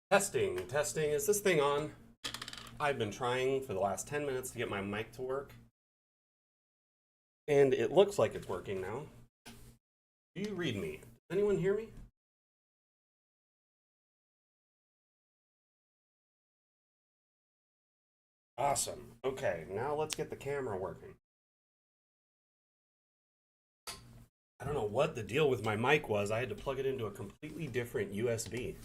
Testing, testing. Is this thing on? I've been trying for the last 10 minutes to get my mic to work. And it looks like it's working now. Do you read me? Does anyone hear me? Awesome. Okay, now let's get the camera working. I don't know what the deal with my mic was. I had to plug it into a completely different USB.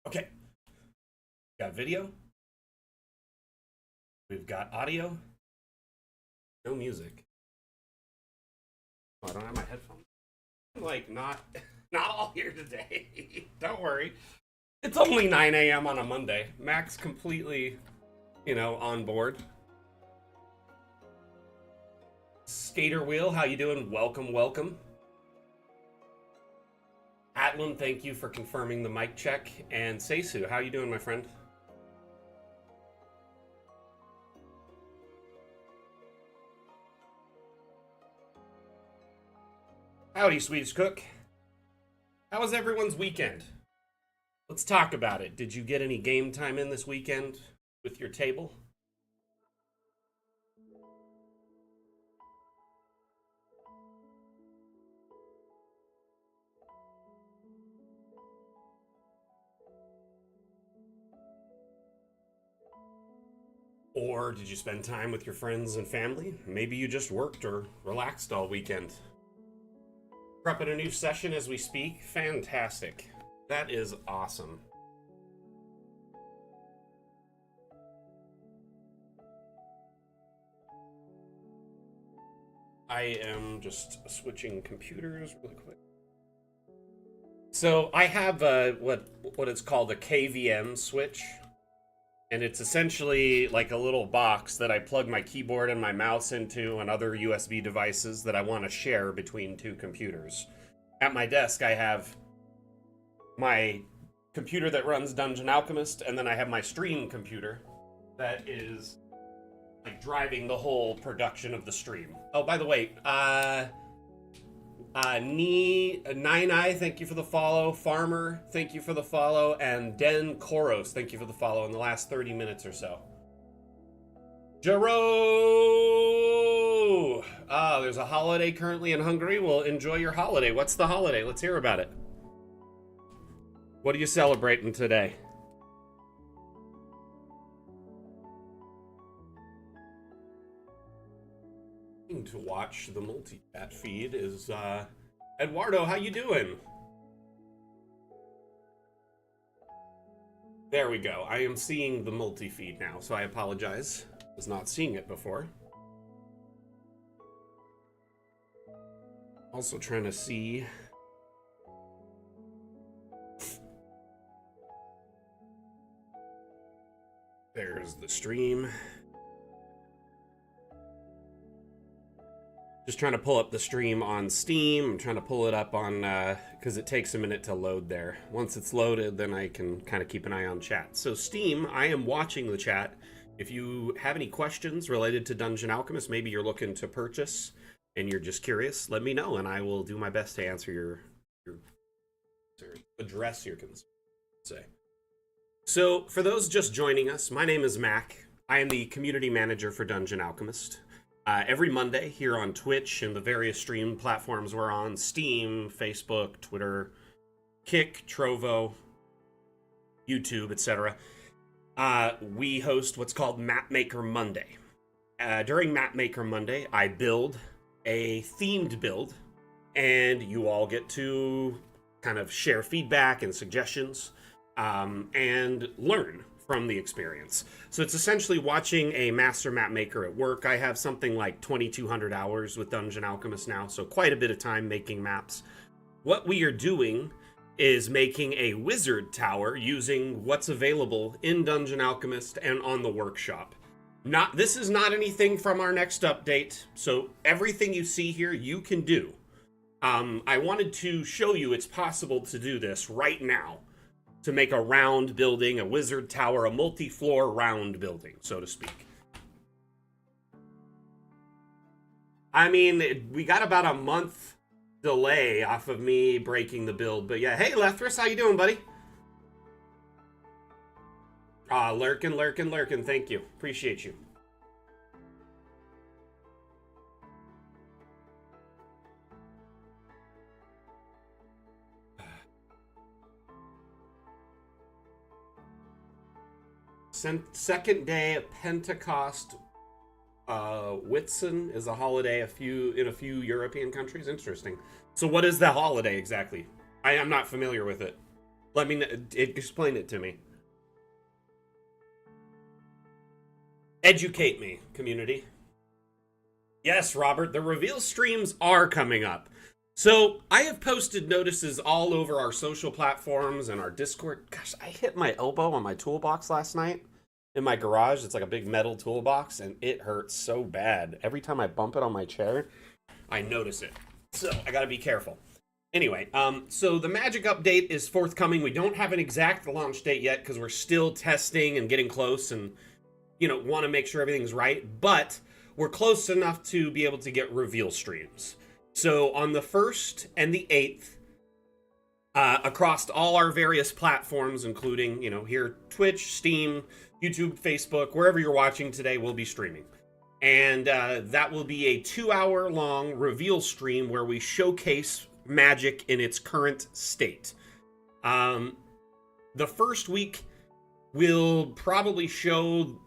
Okay. Got video. We've got audio. No music. Oh, I don't have my headphones. I'm like not all here today. Don't worry. It's only 9 a.m. on a Monday. Mac's completely, on board. Skater Wheel, how you doing? Welcome, welcome. Atlan, thank you for confirming the mic check. And Seisu, how you doing, my friend? Howdy, Swedish Cook. How was everyone's weekend? Let's talk about it. Did you get any game time in this weekend with your table? Or did you spend time with your friends and family? Maybe you just worked or relaxed all weekend. Prepping a new session as we speak? Fantastic. That is awesome. I am just switching computers really quick. So I have what is called a KVM switch. And it's essentially like a little box that I plug my keyboard and my mouse into and other USB devices that I want to share between two computers. At my desk, I have my computer that runs Dungeon Alchemist, and then I have my stream computer that is like driving the whole production of the stream. Oh, by the way, Nine Eye, thank you for the follow. Farmer, thank you for the follow. And Den Koros, thank you for the follow in the last 30 minutes or so. Jaro! Ah, there's a holiday currently in Hungary. Well, enjoy your holiday. What's the holiday? Let's hear about it. What are you celebrating today? To watch the multi-chat feed is Eduardo. How you doing? There we go. I am seeing the multi-feed now, so I apologize. I was not seeing it before. Also trying to see. There's the stream. Just trying to pull up the stream on Steam. I'm trying to pull it up on, because it takes a minute to load there. Once it's loaded, then I can kind of keep an eye on chat. So Steam, I am watching the chat. If you have any questions related to Dungeon Alchemist, maybe you're looking to purchase and you're just curious, let me know and I will do my best to answer your address your concern. So for those just joining us, my name is Mac. I am the community manager for Dungeon Alchemist. Every Monday here on Twitch and the various stream platforms we're on, Steam, Facebook, Twitter, Kick, Trovo, YouTube, etc. We host what's called Mapmaker Monday. During Mapmaker Monday, I build a themed build, and you all get to kind of share feedback and suggestions and learn from the experience. So it's essentially watching a master map maker at work. I have something like 2,200 hours with Dungeon Alchemist now, so quite a bit of time making maps. What we are doing is making a wizard tower using what's available in Dungeon Alchemist and on the workshop. This is not anything from our next update, so everything you see here you can do. I wanted to show you it's possible to do this right now, to make a round building, a wizard tower, a multi-floor round building, so to speak. I mean, we got about a month delay off of me breaking the build, but yeah. Hey, Lethris, how you doing, buddy? Lurkin, lurkin, lurkin. Thank you. Appreciate you. Second day of Pentecost. Whitsun is a holiday in a few European countries. Interesting. So, what is the holiday exactly? I am not familiar with it. Let me explain it to me. Educate me, community. Yes, Robert, the reveal streams are coming up. So, I have posted notices all over our social platforms and our Discord. Gosh, I hit my elbow on my toolbox last night in my garage. It's like a big metal toolbox, and it hurts so bad. Every time I bump it on my chair, I notice it. So, I gotta be careful. Anyway, so the Magic update is forthcoming. We don't have an exact launch date yet because we're still testing and getting close and, want to make sure everything's right. But we're close enough to be able to get reveal streams. So on the 1st and the 8th, across all our various platforms, including, here, Twitch, Steam, YouTube, Facebook, wherever you're watching today, we'll be streaming. And that will be a 2-hour long reveal stream where we showcase Magic in its current state. The first week will probably show...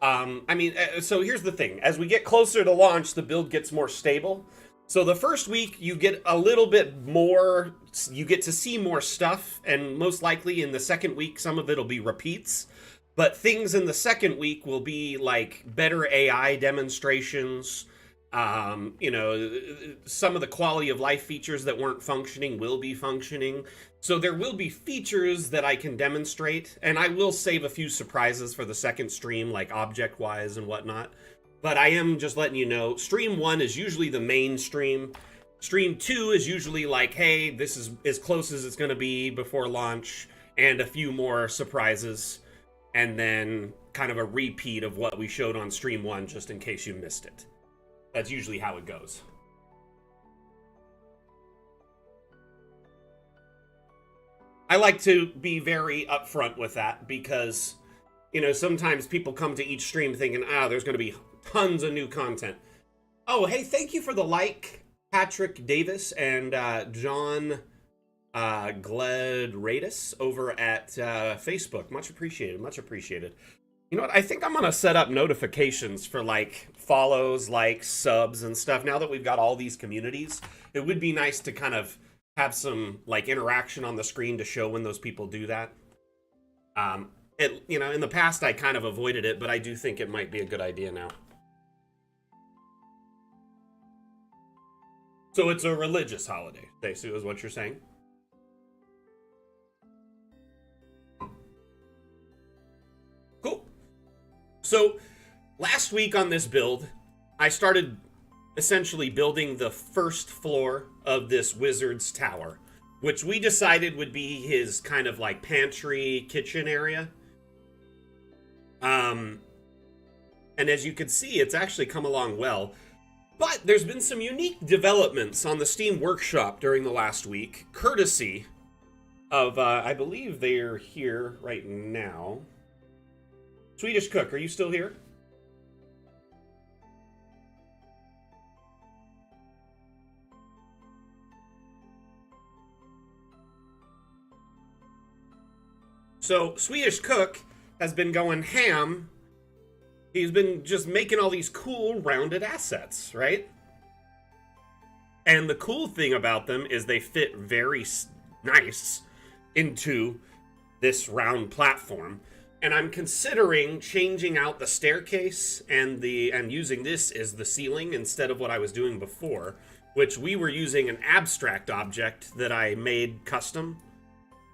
so here's the thing. As we get closer to launch, the build gets more stable. So the first week, you get a little bit more... You get to see more stuff, and most likely in the second week, some of it'll be repeats. But things in the second week will be like better AI demonstrations. Some of the quality of life features that weren't functioning will be functioning. So there will be features that I can demonstrate, and I will save a few surprises for the second stream, like object-wise and whatnot. But I am just letting you know, stream 1 is usually the main stream. Stream 2 is usually like, hey, this is as close as it's going to be before launch, and a few more surprises. And then kind of a repeat of what we showed on stream 1, just in case you missed it. That's usually how it goes. I like to be very upfront with that because, sometimes people come to each stream thinking, there's going to be tons of new content. Oh, hey, thank you for the like, Patrick Davis and John Gledradis over at Facebook. Much appreciated, much appreciated. You know what? I think I'm going to set up notifications for, follows, likes, subs, and stuff. Now that we've got all these communities, it would be nice to kind of have some, interaction on the screen to show when those people do that. In the past, I kind of avoided it, but I do think it might be a good idea now. So it's a religious holiday, Stacey, is what you're saying? Cool. So, last week on this build, I started essentially building the first floor of this wizard's tower, which we decided would be his kind of pantry kitchen area. And as you can see, it's actually come along well. But there's been some unique developments on the Steam Workshop during the last week, courtesy of, I believe they're here right now. Swedish Cook, are you still here? So, Swedish Cook has been going ham. He's been just making all these cool, rounded assets, right? And the cool thing about them is they fit very nice into this round platform. And I'm considering changing out the staircase and using this as the ceiling instead of what I was doing before, which we were using an abstract object that I made custom,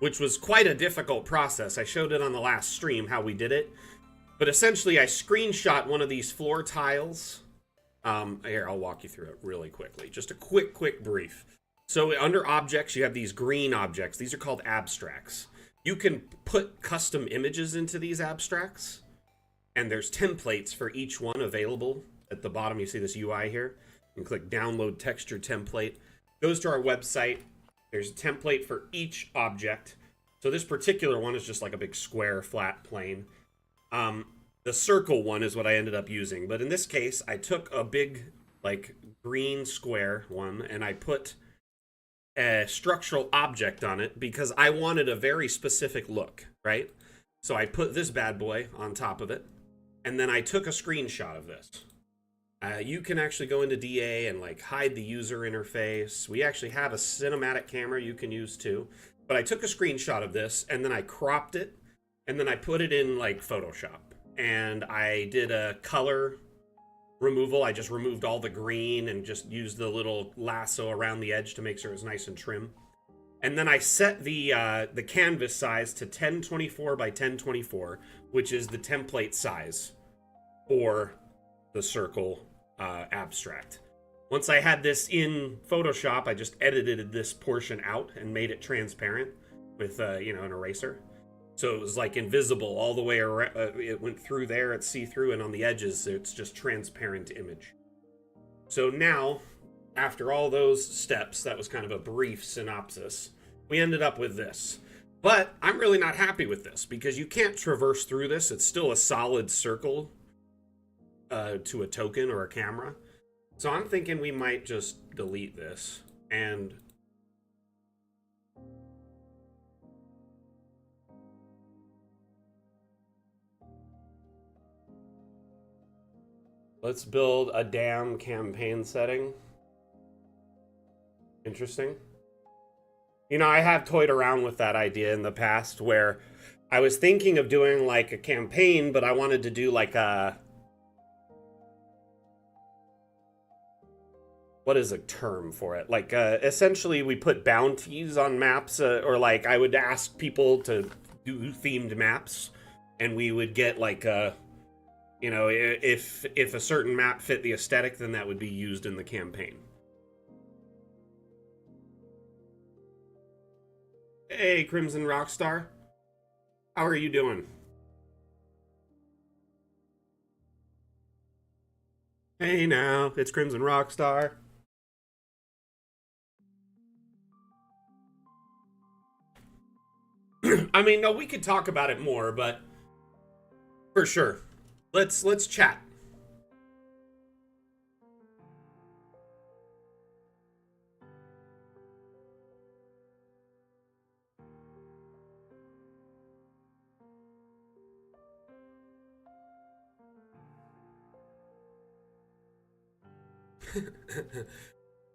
which was quite a difficult process. I showed it on the last stream how we did it. But essentially, I screenshot one of these floor tiles. Here, I'll walk you through it really quickly. Just a quick brief. So under objects, you have these green objects. These are called abstracts. You can put custom images into these abstracts. And there's templates for each one available. At the bottom, you see this UI here. and click download texture template. Goes to our website. There's a template for each object. So this particular one is just like a big square flat plane. The circle one is what I ended up using. But in this case, I took a big like green square one and I put a structural object on it because I wanted a very specific look, right? So I put this bad boy on top of it, and then I took a screenshot of this. You can actually go into DA and like hide the user interface. We actually have a cinematic camera you can use too. But I took a screenshot of this, and then I cropped it, and then I put it in like Photoshop. And I did a color removal. I just removed all the green and just used the little lasso around the edge to make sure it was nice and trim. And then I set the canvas size to 1024 by 1024, which is the template size for the circle abstract. Once I had this in Photoshop, I just edited this portion out and made it transparent with an eraser. So it was like invisible all the way around. It went through there, it's see-through, and on the edges, it's just transparent image. So now, after all those steps, that was kind of a brief synopsis, we ended up with this. But I'm really not happy with this because you can't traverse through this. It's still a solid circle to a token or a camera. So I'm thinking we might just delete this and let's build a damn campaign setting. Interesting. You know, I have toyed around with that idea in the past where I was thinking of doing like a campaign, but I wanted to do like a... What is a term for it? Like, essentially we put bounties on maps, or like I would ask people to do themed maps, and we would get like a... You know, if a certain map fit the aesthetic, then that would be used in the campaign. Hey, Crimson Rockstar. How are you doing? Hey now, it's Crimson Rockstar. I mean, no, we could talk about it more, but for sure. Let's chat.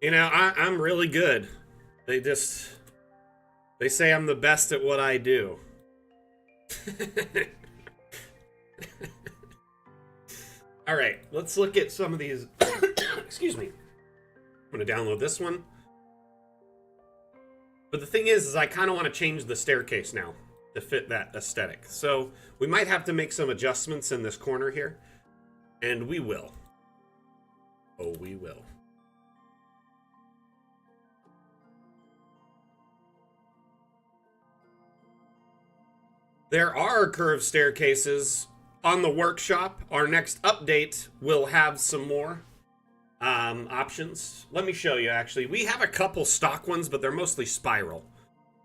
You know, I'm really good. They say I'm the best at what I do. All right, let's look at some of these. Excuse me. I'm going to download this one. But the thing is I kind of want to change the staircase now to fit that aesthetic. So we might have to make some adjustments in this corner here. And we will. Oh, we will. There are curved staircases on the workshop. Our next update will have some more options. Let me show you, actually. We have a couple stock ones, but they're mostly spiral.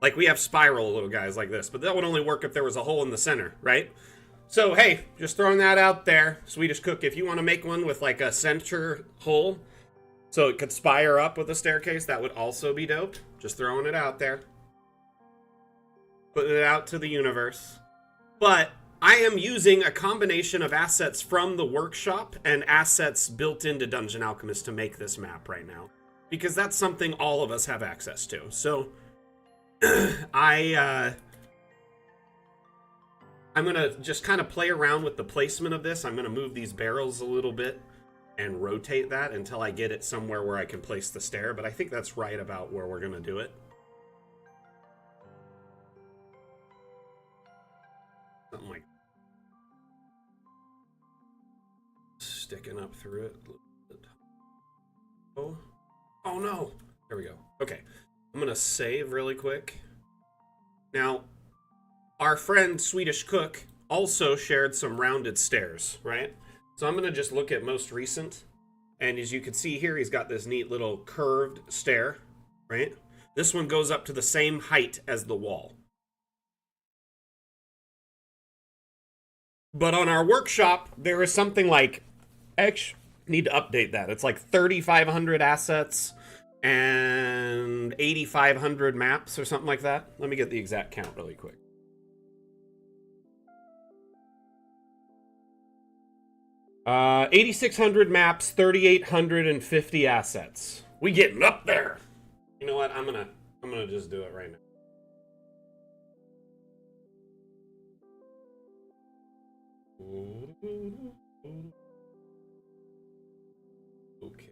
Like, we have spiral little guys like this, but that would only work if there was a hole in the center, right? So, hey, just throwing that out there. Swedish Cook, if you want to make one with, like, a center hole so it could spire up with a staircase, that would also be dope. Just throwing it out there. Putting it out to the universe. But I am using a combination of assets from the workshop and assets built into Dungeon Alchemist to make this map right now. Because that's something all of us have access to. So, I'm going to just kind of play around with the placement of this. I'm going to move these barrels a little bit and rotate that until I get it somewhere where I can place the stair. But I think that's right about where we're going to do it. Something like sticking up through it. Oh no. There we go. Okay. I'm going to save really quick. Now, our friend Swedish Cook also shared some rounded stairs, right? So I'm going to just look at most recent. And as you can see here, he's got this neat little curved stair, right? This one goes up to the same height as the wall. But on our workshop, there is something like, actually, need to update that. It's like 3,500 assets and 8,500 maps or something like that. Let me get the exact count really quick. Uh, 8,600 maps, 3,850 assets. We getting up there. You know what? I'm gonna just do it right now. Okay.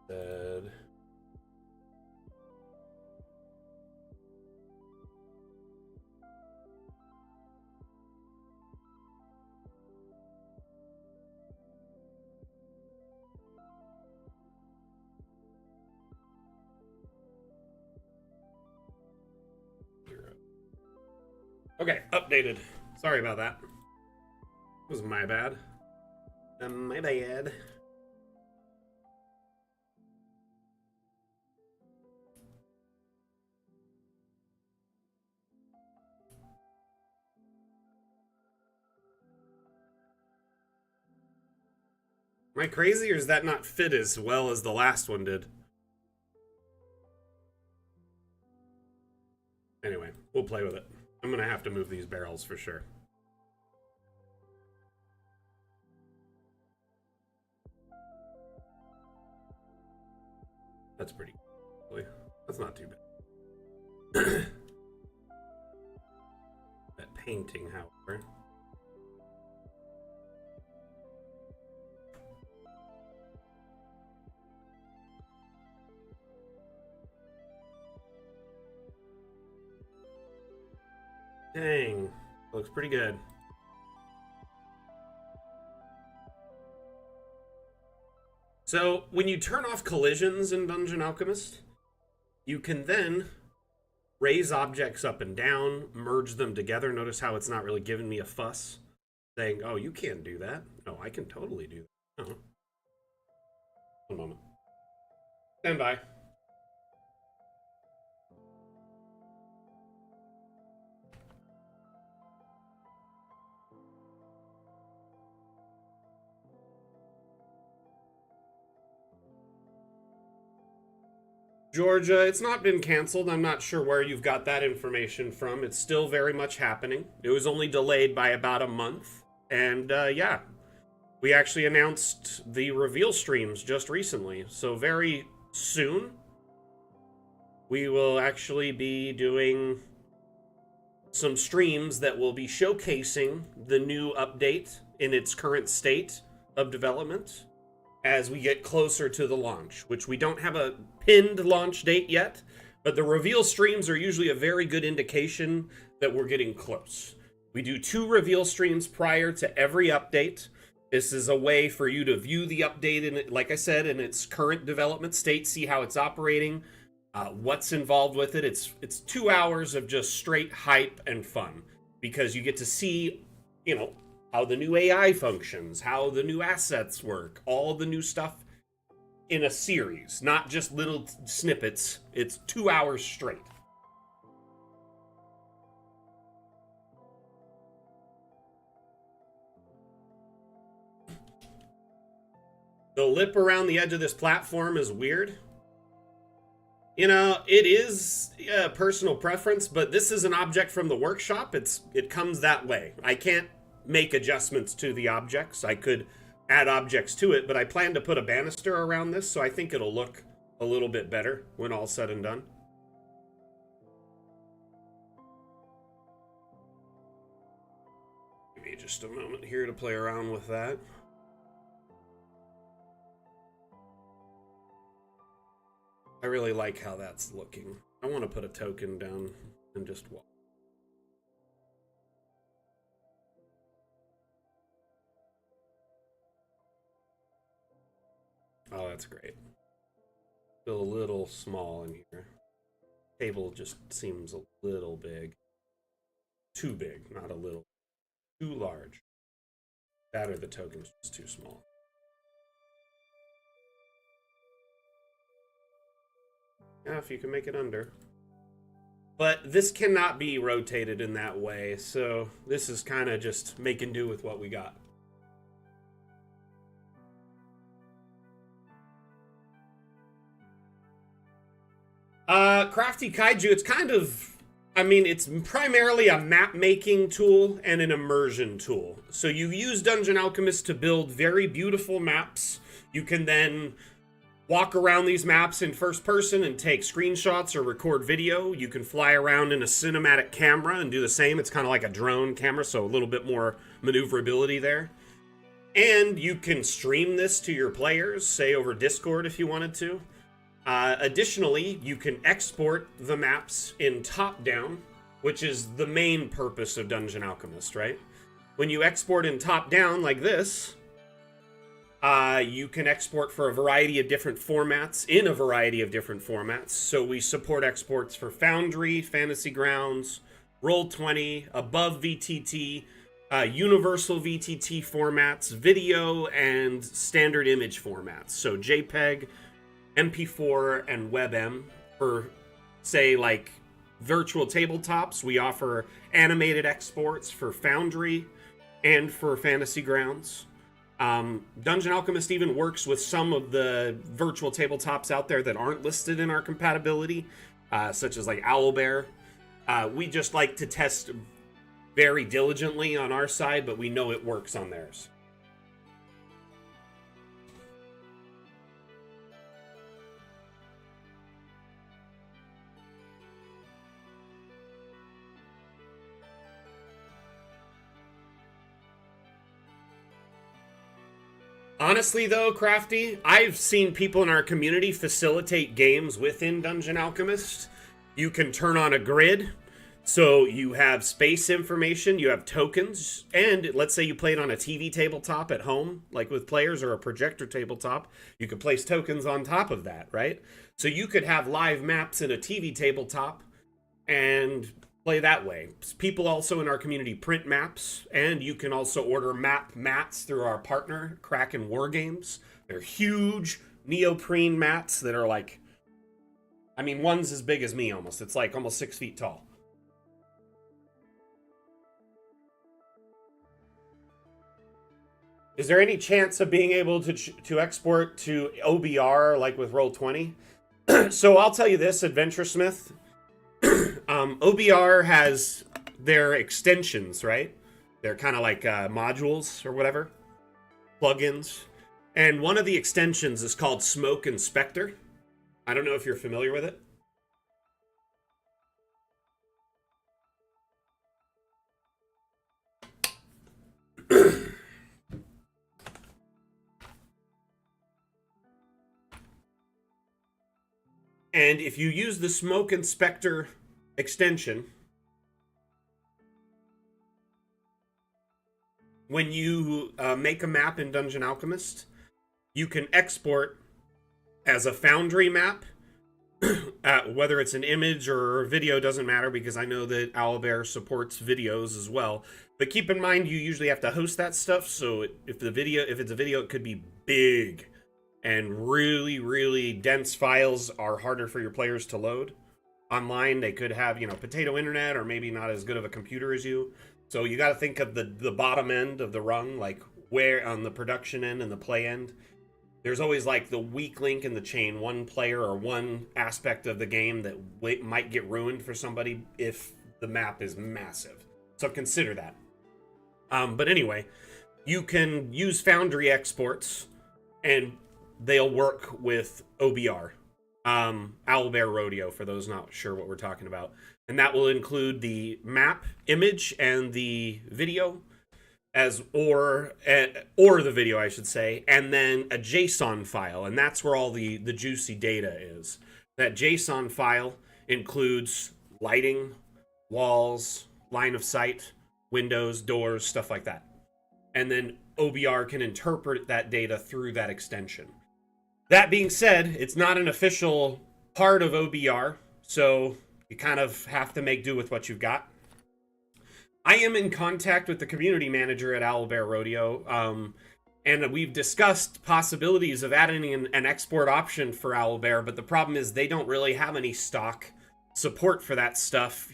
Dead. Okay, updated. Sorry about that. It was my bad. My bad. Am I crazy, or does that not fit as well as the last one did? Anyway, we'll play with it. I'm gonna have to move these barrels for sure. That's pretty cool. That's not too bad. That painting, however. Dang, looks pretty good. So, when you turn off collisions in Dungeon Alchemist, you can then raise objects up and down, merge them together. Notice how it's not really giving me a fuss, saying, oh, you can't do that. No, I can totally do that. Oh. One moment. Stand by. Georgia, it's not been canceled. I'm not sure where you've got that information from. It's still very much happening. It was only delayed by about a month. And yeah, we actually announced the reveal streams just recently. So very soon, we will actually be doing some streams that will be showcasing the new update in its current state of development as we get closer to the launch, which we don't have a pinned launch date yet, but the reveal streams are usually a very good indication that we're getting close. We do 2 reveal streams prior to every update. This is a way for you to view the update in it, like I said, in its current development state, see how it's operating, what's involved with it. It's 2 hours of just straight hype and fun because you get to see, you know, how the new AI functions, how the new assets work, all the new stuff in a series, not just little snippets. It's 2 hours straight. The lip around the edge of this platform is weird. You know, it is a personal preference, but this is an object from the workshop. It comes that way. I can't make adjustments to the objects. I could add objects to it, but I plan to put a banister around this, so I think it'll look a little bit better when all's said and done. Give me just a moment here to play around with that. I really like how that's looking. I want to put a token down and just walk. Oh, that's great. Feel a little small in here. Table just seems a little big. Too big, not a little. Too large. That or the token's just too small. Yeah, if you can make it under. But this cannot be rotated in that way, so this is kind of just making do with what we got. Crafty Kaiju, it's kind of, I mean, it's primarily a map making tool and an immersion tool. So you use Dungeon Alchemist to build very beautiful maps. You can then walk around these maps in first person and take screenshots or record video. You can fly around in a cinematic camera and do the same. It's kind of like a drone camera, so a little bit more maneuverability there. And you can stream this to your players, say over Discord if you wanted to. Additionally, you can export the maps in top-down, which is the main purpose of Dungeon Alchemist, right? When you export in top-down like this, you can export for a variety of different formats, in a variety of different formats. So we support exports for Foundry, Fantasy Grounds, Roll20, Above VTT, Universal VTT formats, video, and standard image formats. So JPEG, MP4, and WebM. For, say, like virtual tabletops, we offer animated exports for Foundry and for Fantasy Grounds. Dungeon Alchemist even works with some of the virtual tabletops out there that aren't listed in our compatibility, such as like Owlbear. We just like to test very diligently on our side, but we know it works on theirs. Honestly, though, Crafty, I've seen people in our community facilitate games within Dungeon Alchemist. You can turn on a grid, so you have space information, you have tokens, and let's say you played on a TV tabletop at home, like with players, or a projector tabletop, you could place tokens on top of that, right? So you could have live maps in a TV tabletop and play that way. People also in our community print maps, and you can also order map mats through our partner, Kraken Wargames. They're huge neoprene mats that are like, I mean, one's as big as me almost. It's like almost 6 feet tall. Is there any chance of being able to export to OBR like with Roll20? So I'll tell you this, Adventuresmith. OBR has their extensions, right? They're kind of like modules or whatever, plugins. And one of the extensions is called Smoke Inspector. I don't know if you're familiar with it. And if you use the Smoke Inspector extension, when you make a map in Dungeon Alchemist, you can export as a Foundry map, whether it's an image or video doesn't matter, because I know that Owlbear supports videos as well. But keep in mind, you usually have to host that stuff, so if it's a video, it could be big. And really, really dense files are harder for your players to load. Online, they could have, potato internet or maybe not as good of a computer as you. So you got to think of the bottom end of the rung, like where on the production end and the play end. There's always like the weak link in the chain, one player or one aspect of the game that might get ruined for somebody if the map is massive. So consider that. But anyway, you can use Foundry exports and they'll work with OBR, Owlbear Rodeo, for those not sure what we're talking about. And that will include the map, image, and the video, or the video, I should say, and then a JSON file, and that's where all the juicy data is. That JSON file includes lighting, walls, line of sight, windows, doors, stuff like that. And then OBR can interpret that data through that extension. That being said, it's not an official part of OBR, so you kind of have to make do with what you've got. I am in contact with the community manager at Owlbear Rodeo, And we've discussed possibilities of adding an export option for Owlbear, but the problem is they don't really have any stock support for that stuff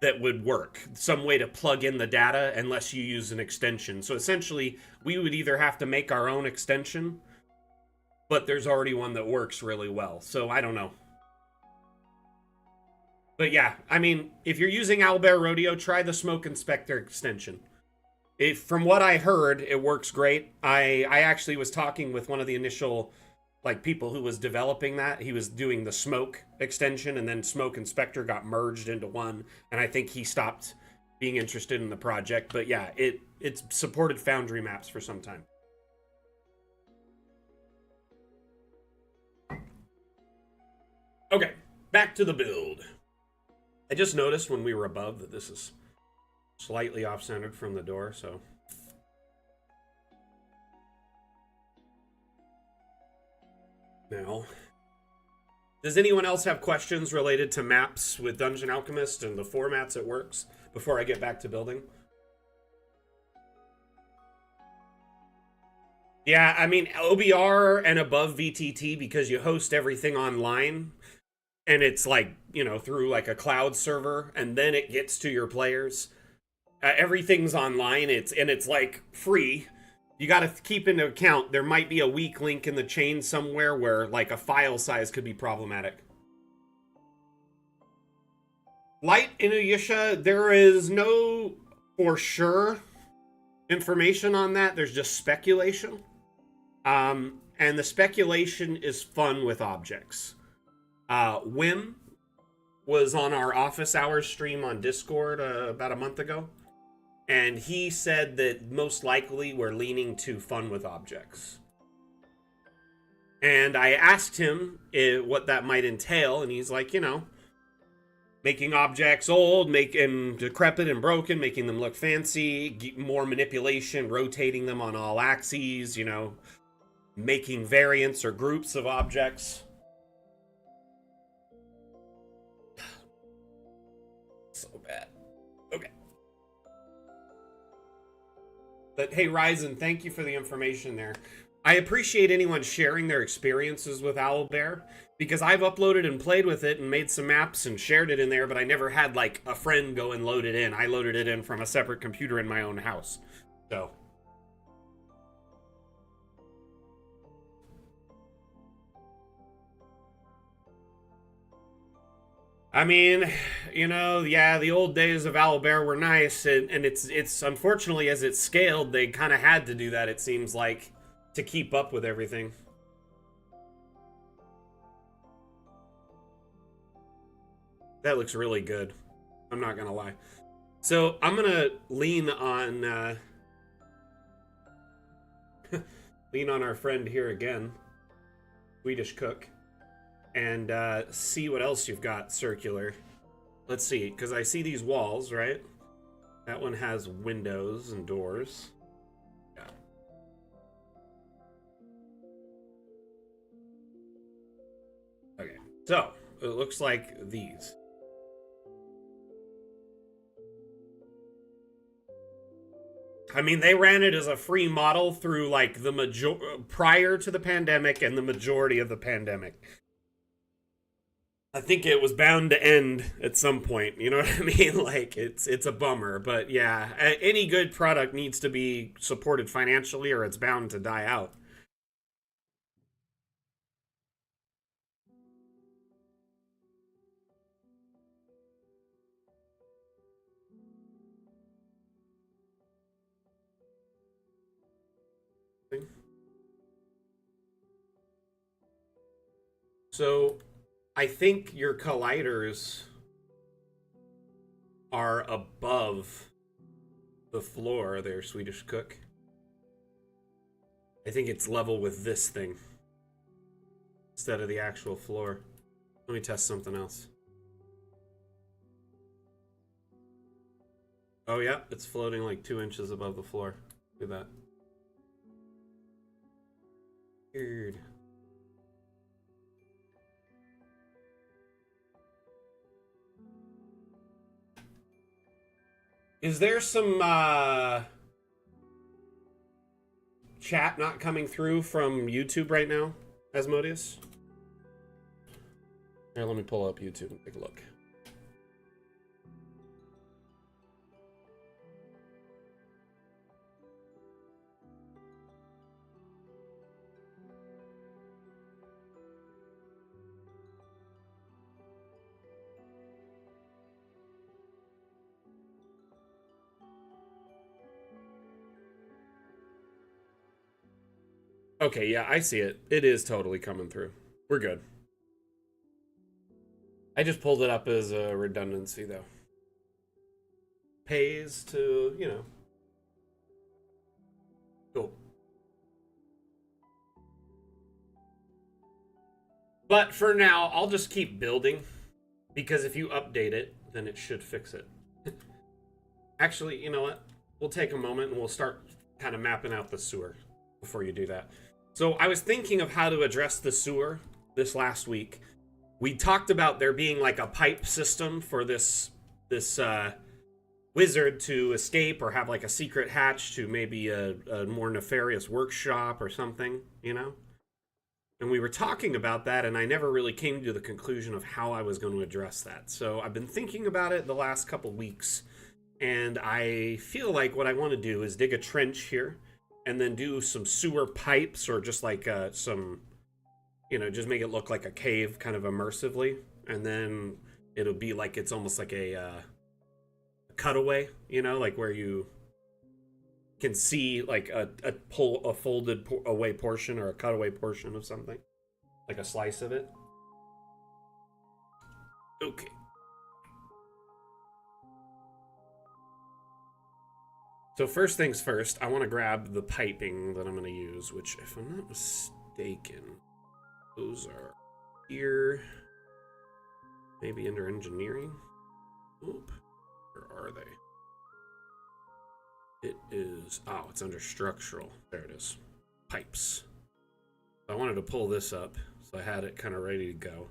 that would work. Some way to plug in the data unless you use an extension. So essentially, we would either have to make our own extension, but there's already one that works really well. So I don't know. But yeah, I mean, if you're using Owlbear Rodeo, try the Smoke Inspector extension. From what I heard, it works great. I actually was talking with one of the initial people who was developing that. He was doing the Smoke extension, and then Smoke Inspector got merged into one, and I think he stopped being interested in the project. But yeah, it's supported Foundry maps for some time. Okay, back to the build. I just noticed when we were above that this is slightly off-centered from the door, so... Now, does anyone else have questions related to maps with Dungeon Alchemist and the formats it works before I get back to building? Yeah, I mean, OBR and above VTT, because you host everything online, and it's through like a cloud server, and then it gets to your players. Everything's online, it's like free. You got to keep into account there might be a weak link in the chain somewhere where like a file size could be problematic. Light Inuyasha, there is no for sure information on that. There's just speculation. And the speculation is fun with objects. Wim was on our office hours stream on Discord about a month ago. And he said that most likely we're leaning to fun with objects. And I asked him what that might entail, and he's like, making objects old, making decrepit and broken, making them look fancy, more manipulation, rotating them on all axes, making variants or groups of objects. So bad. Okay. But hey, Ryzen, thank you for the information there. I appreciate anyone sharing their experiences with Owlbear, because I've uploaded and played with it and made some maps and shared it in there, but I never had a friend go and load it in. I loaded it in from a separate computer in my own house. So. I mean, yeah, the old days of Owlbear were nice, and it's unfortunately, as it's scaled, they kind of had to do that, it seems like, to keep up with everything. That looks really good. I'm not gonna lie. So, I'm gonna lean on, lean on our friend here again, Swedish Cook, and see what else you've got circular. Let's see, because I see these walls, right? That one has windows and doors. Yeah. Okay, so it looks like these. I mean, they ran it as a free model through prior to the pandemic and the majority of the pandemic. I think it was bound to end at some point. You know what I mean? It's a bummer, but yeah, any good product needs to be supported financially, or it's bound to die out. So, I think your colliders are above the floor there, Swedish Cook. I think it's level with this thing instead of the actual floor. Let me test something else. Oh yeah, it's floating like 2 inches above the floor. Look at that. Weird. Is there some chat not coming through from YouTube right now, Asmodeus? Here, let me pull up YouTube and take a look. Okay, yeah, I see it. It is totally coming through. We're good. I just pulled it up as a redundancy, though. Pays to, you know. Cool. But for now, I'll just keep building, because if you update it, then it should fix it. Actually, you know what? We'll take a moment and we'll start kind of mapping out the sewer before you do that. So I was thinking of how to address the sewer this last week. We talked about there being like a pipe system for this wizard to escape, or have like a secret hatch to maybe a more nefarious workshop or something, you know? And we were talking about that, and I never really came to the conclusion of how I was going to address that. So I've been thinking about it the last couple weeks, and I feel like what I want to do is dig a trench here, and then do some sewer pipes, or just like some, you know, just make it look like a cave kind of immersively. And then it'll be like, it's almost like a cutaway, you know, like where you can see like a folded away portion, or a cutaway portion of something, like a slice of it. Okay. So first things first, I want to grab the piping that I'm going to use, which, if I'm not mistaken, those are here, maybe under engineering. Oop, where are they? It is, oh, it's under structural. There it is. Pipes. I wanted to pull this up, so I had it kind of ready to go.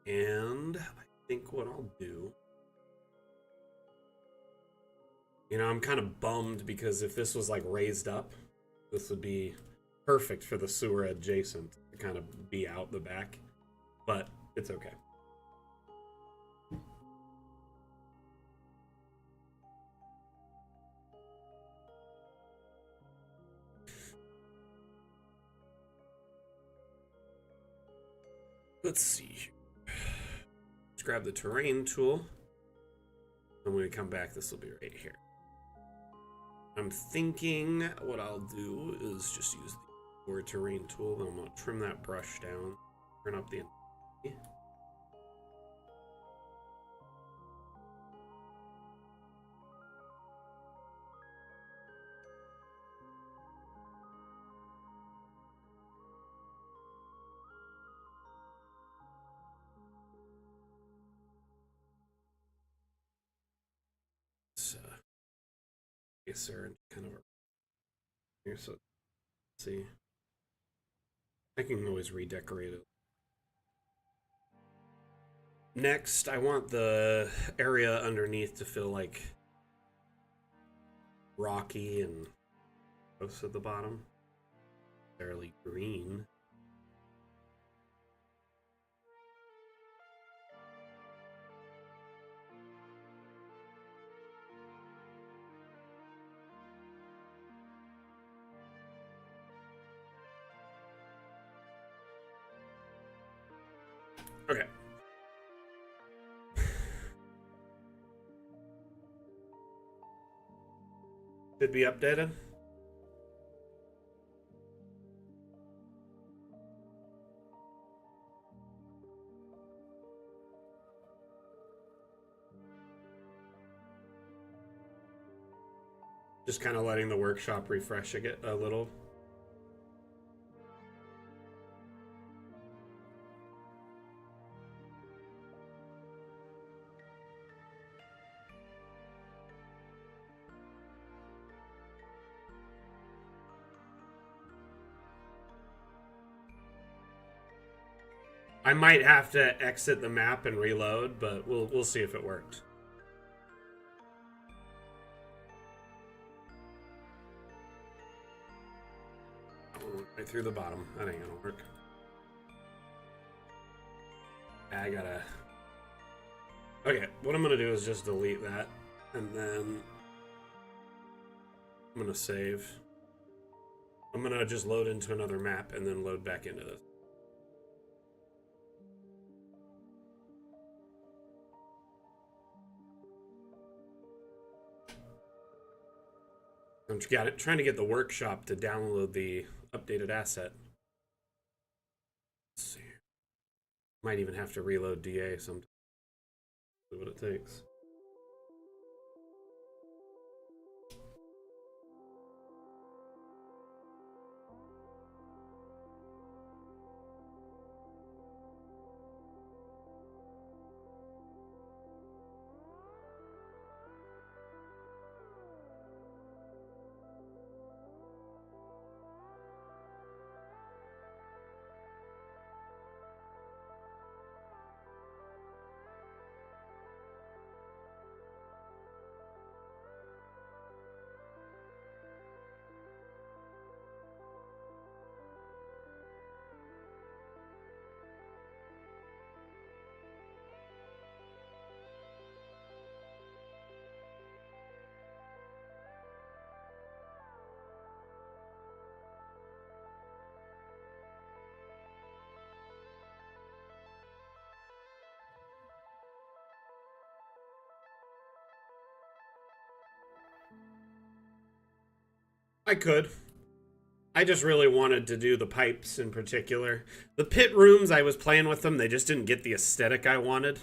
And I think what I'll do, you know, I'm kind of bummed, because if this was like raised up, this would be perfect for the sewer adjacent to kind of be out the back, but it's okay. Let's see. Let's grab the terrain tool. And when we come back, this will be right here. I'm thinking what I'll do is just use the word terrain tool. I'm going to trim that brush down, turn up the intensity. Yes, sir. Kind of here, so let's see. I can always redecorate it. Next, I want the area underneath to feel like rocky and close at the bottom. Fairly green. Okay. Should be updated. Just kind of letting the workshop refresh it a little. I might have to exit the map and reload, but we'll see if it worked. Right through the bottom. That ain't gonna work. I gotta... Okay, what I'm gonna do is just delete that, and then I'm gonna save. I'm gonna just load into another map and then load back into this. I'm trying to get the workshop to download the updated asset. Let's see. Might even have to reload DA sometime. See what it takes. I could. I just really wanted to do the pipes in particular. The pit rooms, I was playing with them. They just didn't get the aesthetic I wanted.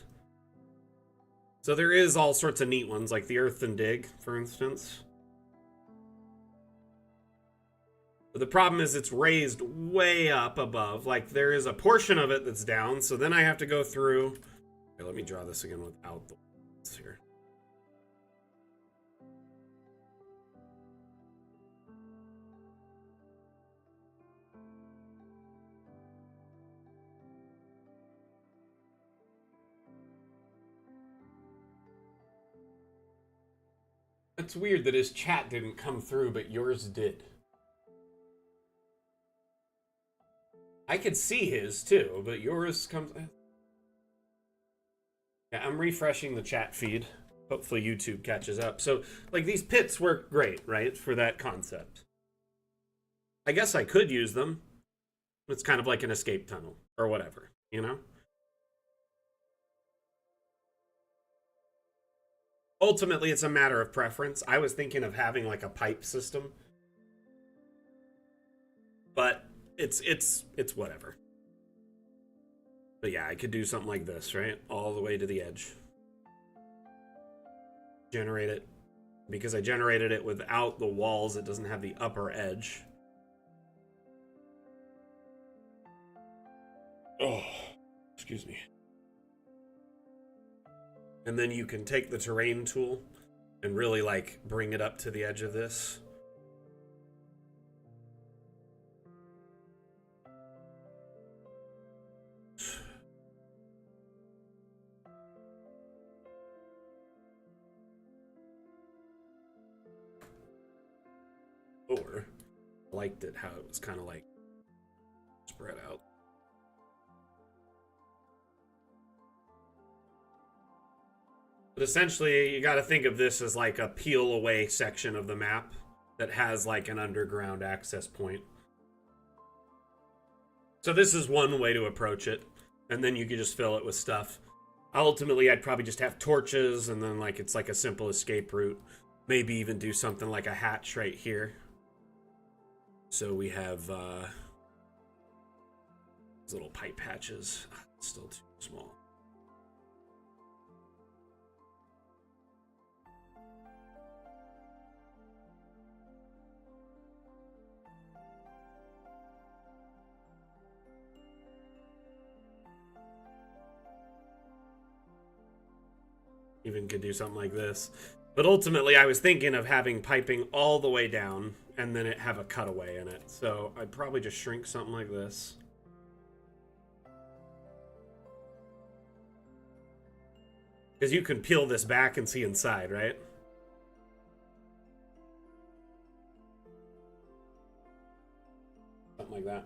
So there is all sorts of neat ones, like the earth and dig, for instance. But the problem is it's raised way up above. Like, there is a portion of it that's down, so then I have to go through... Here, let me draw this again without the ones here. It's weird that his chat didn't come through, but yours did. I could see his too, but yours comes... Yeah, I'm refreshing the chat feed. Hopefully YouTube catches up. So, like, these pits work great, right, for that concept. I guess I could use them. It's kind of like an escape tunnel, or whatever, you know? Ultimately, it's a matter of preference. I was thinking of having, like, a pipe system. But it's whatever. But yeah, I could do something like this, right? All the way to the edge. Generate it. Because I generated it without the walls, it doesn't have the upper edge. Oh, excuse me. And then you can take the terrain tool and really, like, bring it up to the edge of this. Or I liked it how it was kind of like spread out. But essentially, you got to think of this as like a peel away section of the map that has like an underground access point. So this is one way to approach it, and then you could just fill it with stuff. Ultimately, I'd probably just have torches, and then like it's like a simple escape route. Maybe even do something like a hatch right here. So we have these little pipe hatches. Still too small. Even could do something like this. But ultimately, I was thinking of having piping all the way down and then it have a cutaway in it. So I'd probably just shrink something like this. Because you can peel this back and see inside, right? Something like that.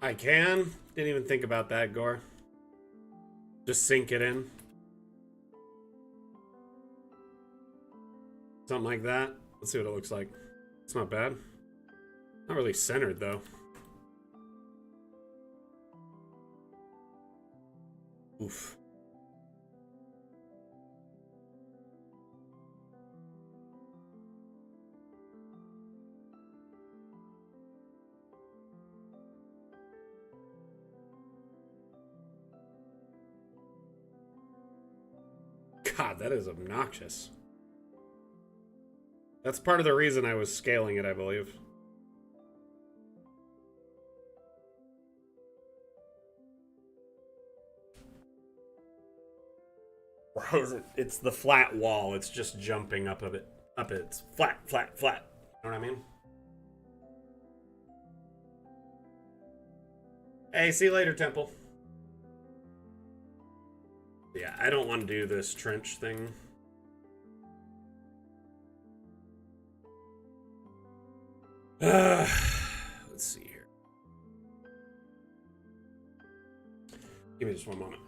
I can. Didn't even think about that, Gore. Just sink it in. Something like that. Let's see what it looks like. It's not bad. Not really centered, though. Oof. God, that is obnoxious. That's part of the reason I was scaling it, I believe. It's the flat wall. It's just jumping up a bit. Up it. It's flat, flat, flat. You know what I mean? Hey, see you later, Temple. Yeah, I don't want to do this trench thing. Let's see here. Give me just one moment.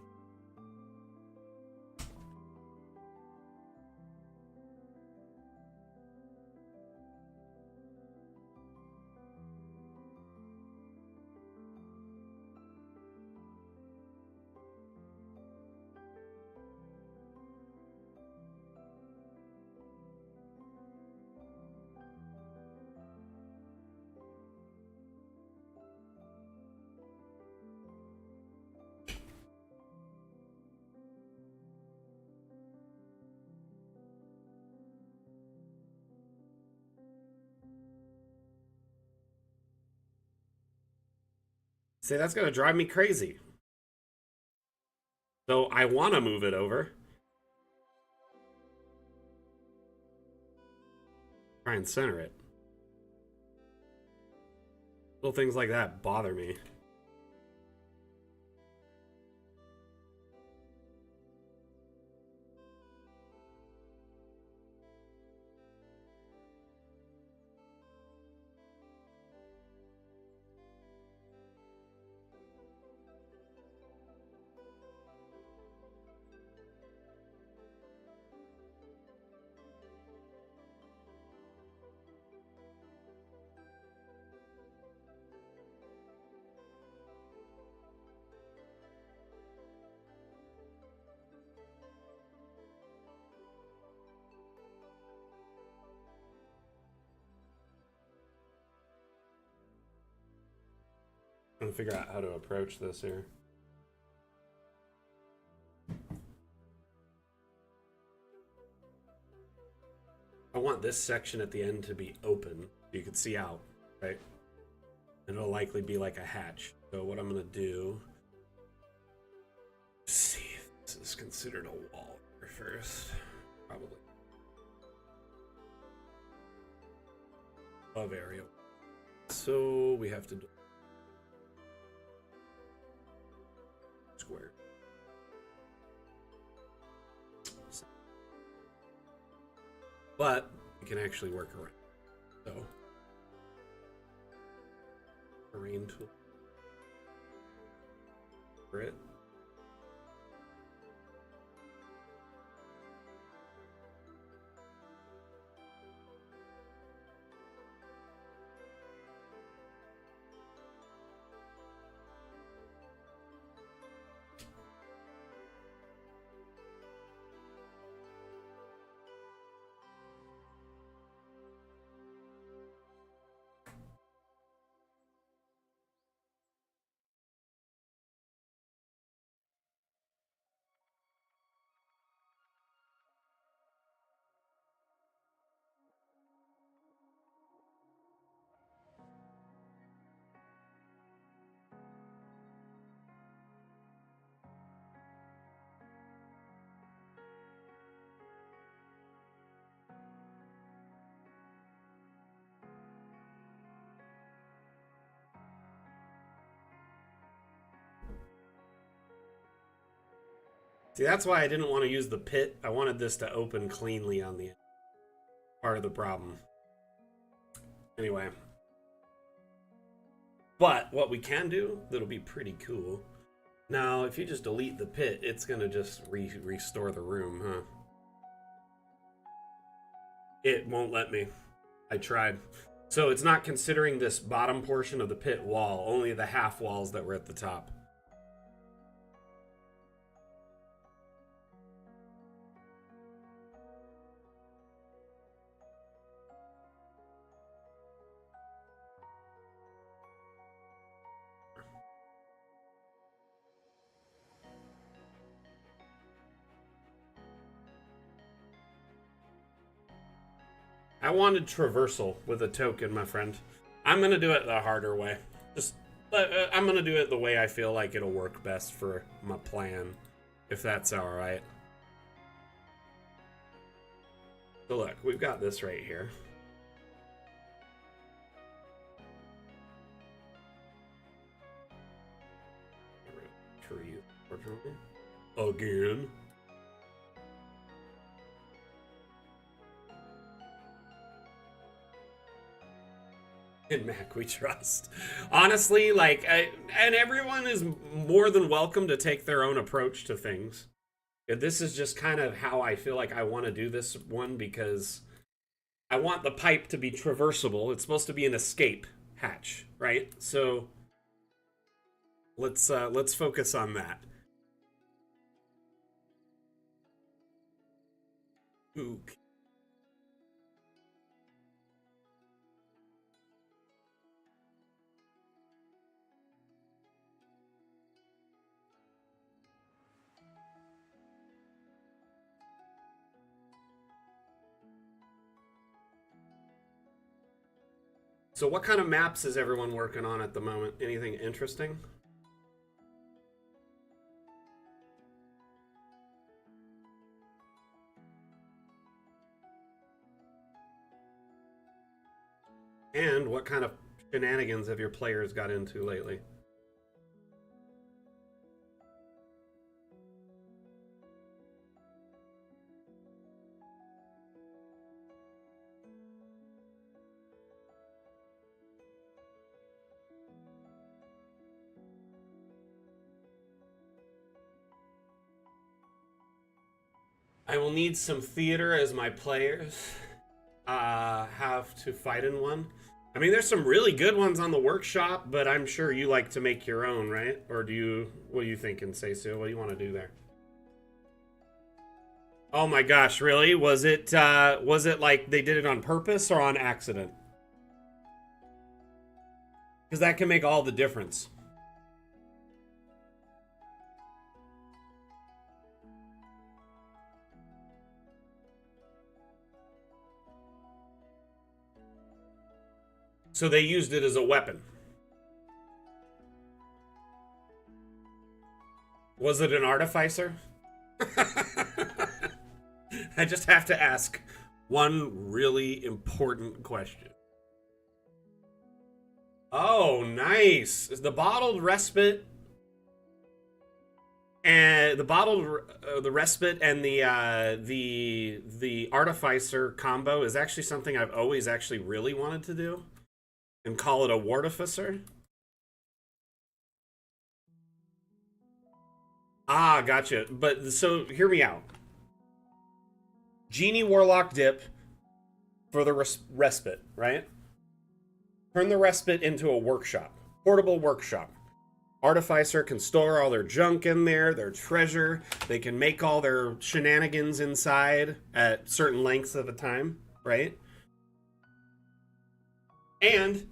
See, that's gonna drive me crazy. So I want to move it over. Try and center it. Little things like that bother me. I'm trying to figure out how to approach this here. I want this section at the end to be open so you can see out, right? And it'll likely be like a hatch. So what I'm gonna do, see if this is considered a wall here first. Probably. Above area. So we have to do square. But we can actually work around. So terrain tool for it. See, that's why I didn't want to use the pit. I wanted this to open cleanly on the part of the problem. Anyway. But what we can do that'll be pretty cool. Now, if you just delete the pit, it's going to just restore the room, huh? It won't let me. I tried. So it's not considering this bottom portion of the pit wall, only the half walls that were at the top. I wanted traversal with a token, my friend. I'm going to do it the harder way. Just, I'm going to do it the way I feel like it'll work best for my plan, if that's alright. So look, we've got this right here. Tree, unfortunately. Again. In Mac we trust. Honestly, like, and everyone is more than welcome to take their own approach to things. This is just kind of how I feel like I want to do this one, because I want the pipe to be traversable. It's supposed to be an escape hatch, right? So let's focus on that. Okay. So what kind of maps is everyone working on at the moment? Anything interesting? And what kind of shenanigans have your players got into lately? I will need some theater as my players have to fight in one. I mean, there's some really good ones on the workshop, but I'm sure you like to make your own, right? Or do you, what do you think, Seisu? What do you want to do there? Oh my gosh, really? Was it like they did it on purpose or on accident? Because that can make all the difference. So they used it as a weapon. Was it an artificer? I just have to ask one really important question. Oh, nice. Is the bottled respite and the respite and the artificer combo is actually something I've always actually really wanted to do, and call it a wartificer. Ah, gotcha. But so hear me out. Genie Warlock dip for the respite, right? Turn the respite into a workshop, portable workshop. Artificer can store all their junk in there, their treasure. They can make all their shenanigans inside at certain lengths of a time, right? And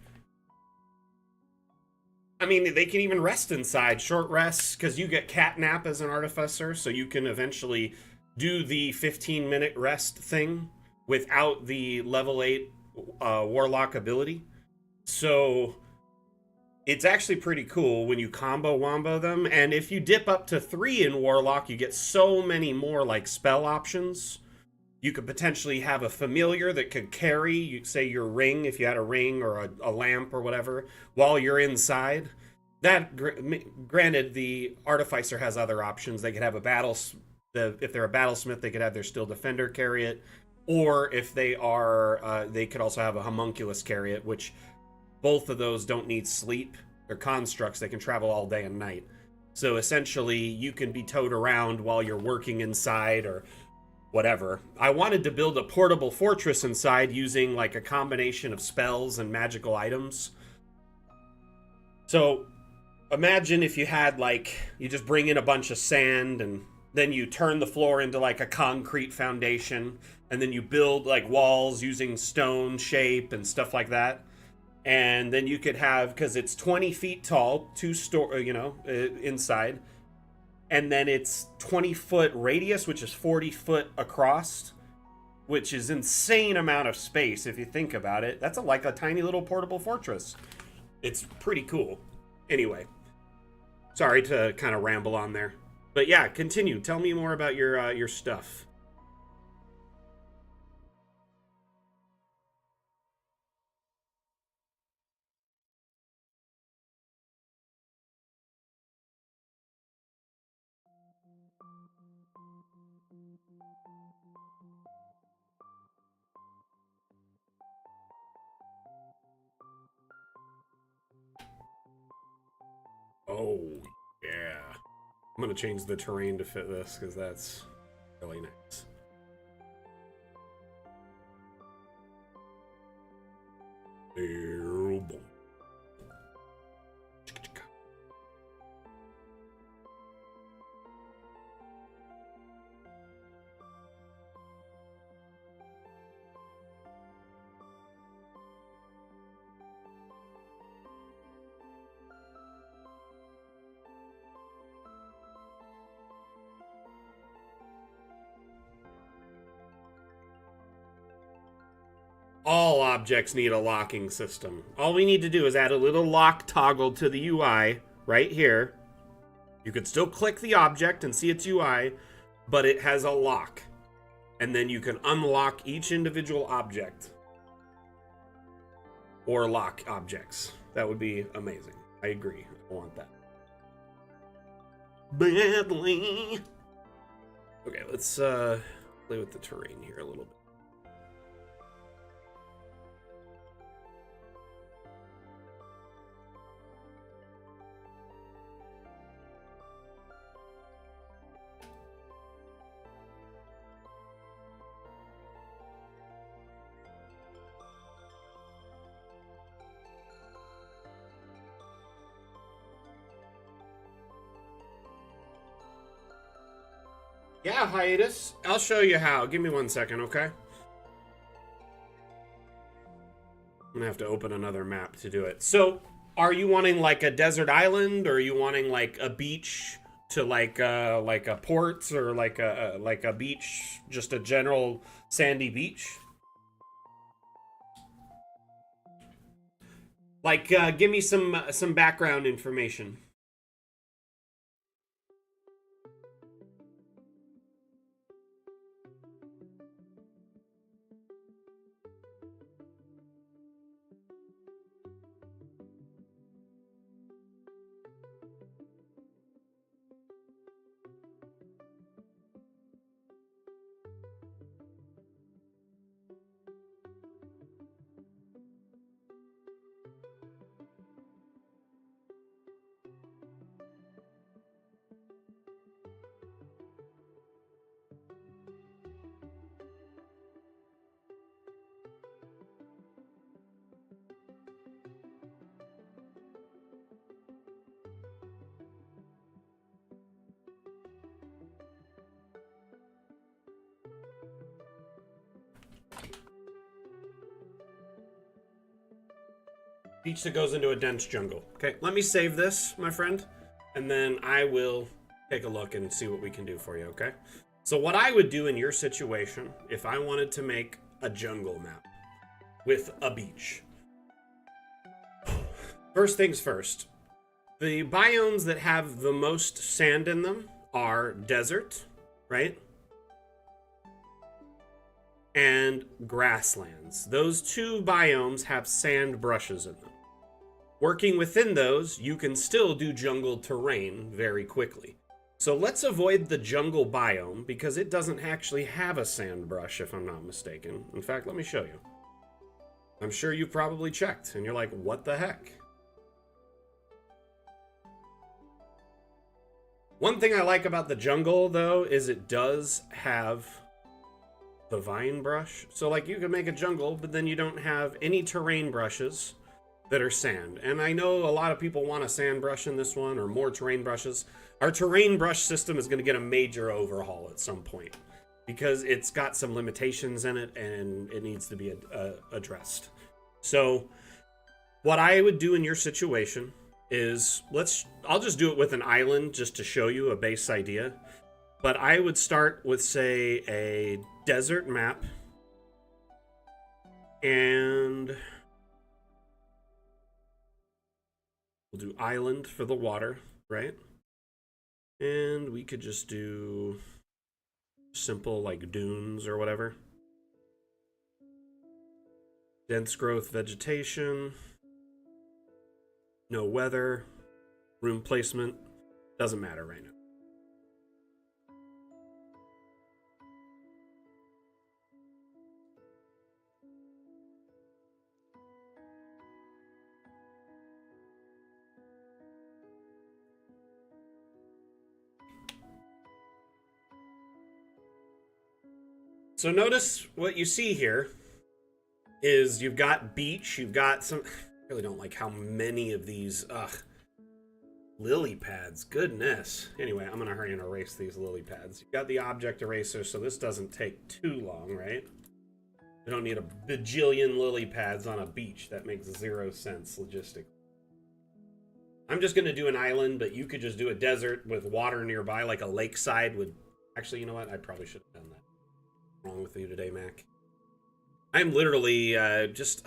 I mean, they can even rest inside, short rests, because you get catnap as an artificer, so you can eventually do the 15-minute rest thing without the level 8 warlock ability. So it's actually pretty cool when you combo wombo them. And if you dip up to 3 in warlock, you get so many more like spell options. You could potentially have a familiar that could carry, say, your ring, if you had a ring or a lamp or whatever, while you're inside. That, granted, the artificer has other options. They could have a battle if they're a battlesmith, they could have their steel defender carry it, or if they are, they could also have a homunculus carry it, which both of those don't need sleep. They're constructs. They can travel all day and night. So essentially, you can be towed around while you're working inside or whatever. I wanted to build a portable fortress inside using like a combination of spells and magical items. So imagine if you had like, you just bring in a bunch of sand and then you turn the floor into like a concrete foundation, and then you build like walls using stone shape and stuff like that. And then you could have, because it's 20 feet tall, inside, and then it's 20-foot radius, which is 40 foot across, which is insane amount of space if you think about it. That's like a tiny little portable fortress. It's pretty cool. Anyway, sorry to kind of ramble on there, but yeah, continue. Tell me more about your stuff. Oh, yeah. I'm going to change the terrain to fit this because that's really nice. All objects need a locking system. All we need to do is add a little lock toggle to the UI right here. You could still click the object and see its UI, but it has a lock. And then you can unlock each individual object. Or lock objects. That would be amazing. I agree. I want that. Badly. Okay, let's play with the terrain here a little bit. Yeah, hiatus. I'll show you how. Give me 1 second, okay? I'm gonna have to open another map to do it. So, are you wanting like a desert island, or are you wanting like a beach to like a port, or like a beach, just a general sandy beach? Like, give me some background information. Beach that goes into a dense jungle. Okay, let me save this, my friend, and then I will take a look and see what we can do for you, okay? So what I would do in your situation, if I wanted to make a jungle map with a beach. First things first, the biomes that have the most sand in them are desert, right? And grasslands. Those two biomes have sand brushes in them. Working within those, you can still do jungle terrain very quickly. So let's avoid the jungle biome because it doesn't actually have a sand brush, if I'm not mistaken. In fact, let me show you. I'm sure you've probably checked and you're like, what the heck? One thing I like about the jungle, though, is it does have the vine brush. So, like, you can make a jungle, but then you don't have any terrain brushes that are sand. And I know a lot of people want a sand brush in this one or more terrain brushes. Our terrain brush system is going to get a major overhaul at some point because it's got some limitations in it and it needs to be addressed. So, what I would do in your situation is I'll just do it with an island just to show you a base idea. But I would start with, say, a desert map. And we'll do island for the water, right? And we could just do simple, like, dunes or whatever. Dense growth vegetation. No weather. Room placement. Doesn't matter right now. So notice what you see here is you've got beach, you've got some... I really don't like how many of these... lily pads, goodness. Anyway, I'm going to hurry and erase these lily pads. You've got the object eraser, so this doesn't take too long, right? We don't need a bajillion lily pads on a beach. That makes zero sense logistically. I'm just going to do an island, but you could just do a desert with water nearby, like a lakeside would... Actually, you know what? I probably should have done that. What's wrong with you today, Mac? I'm literally just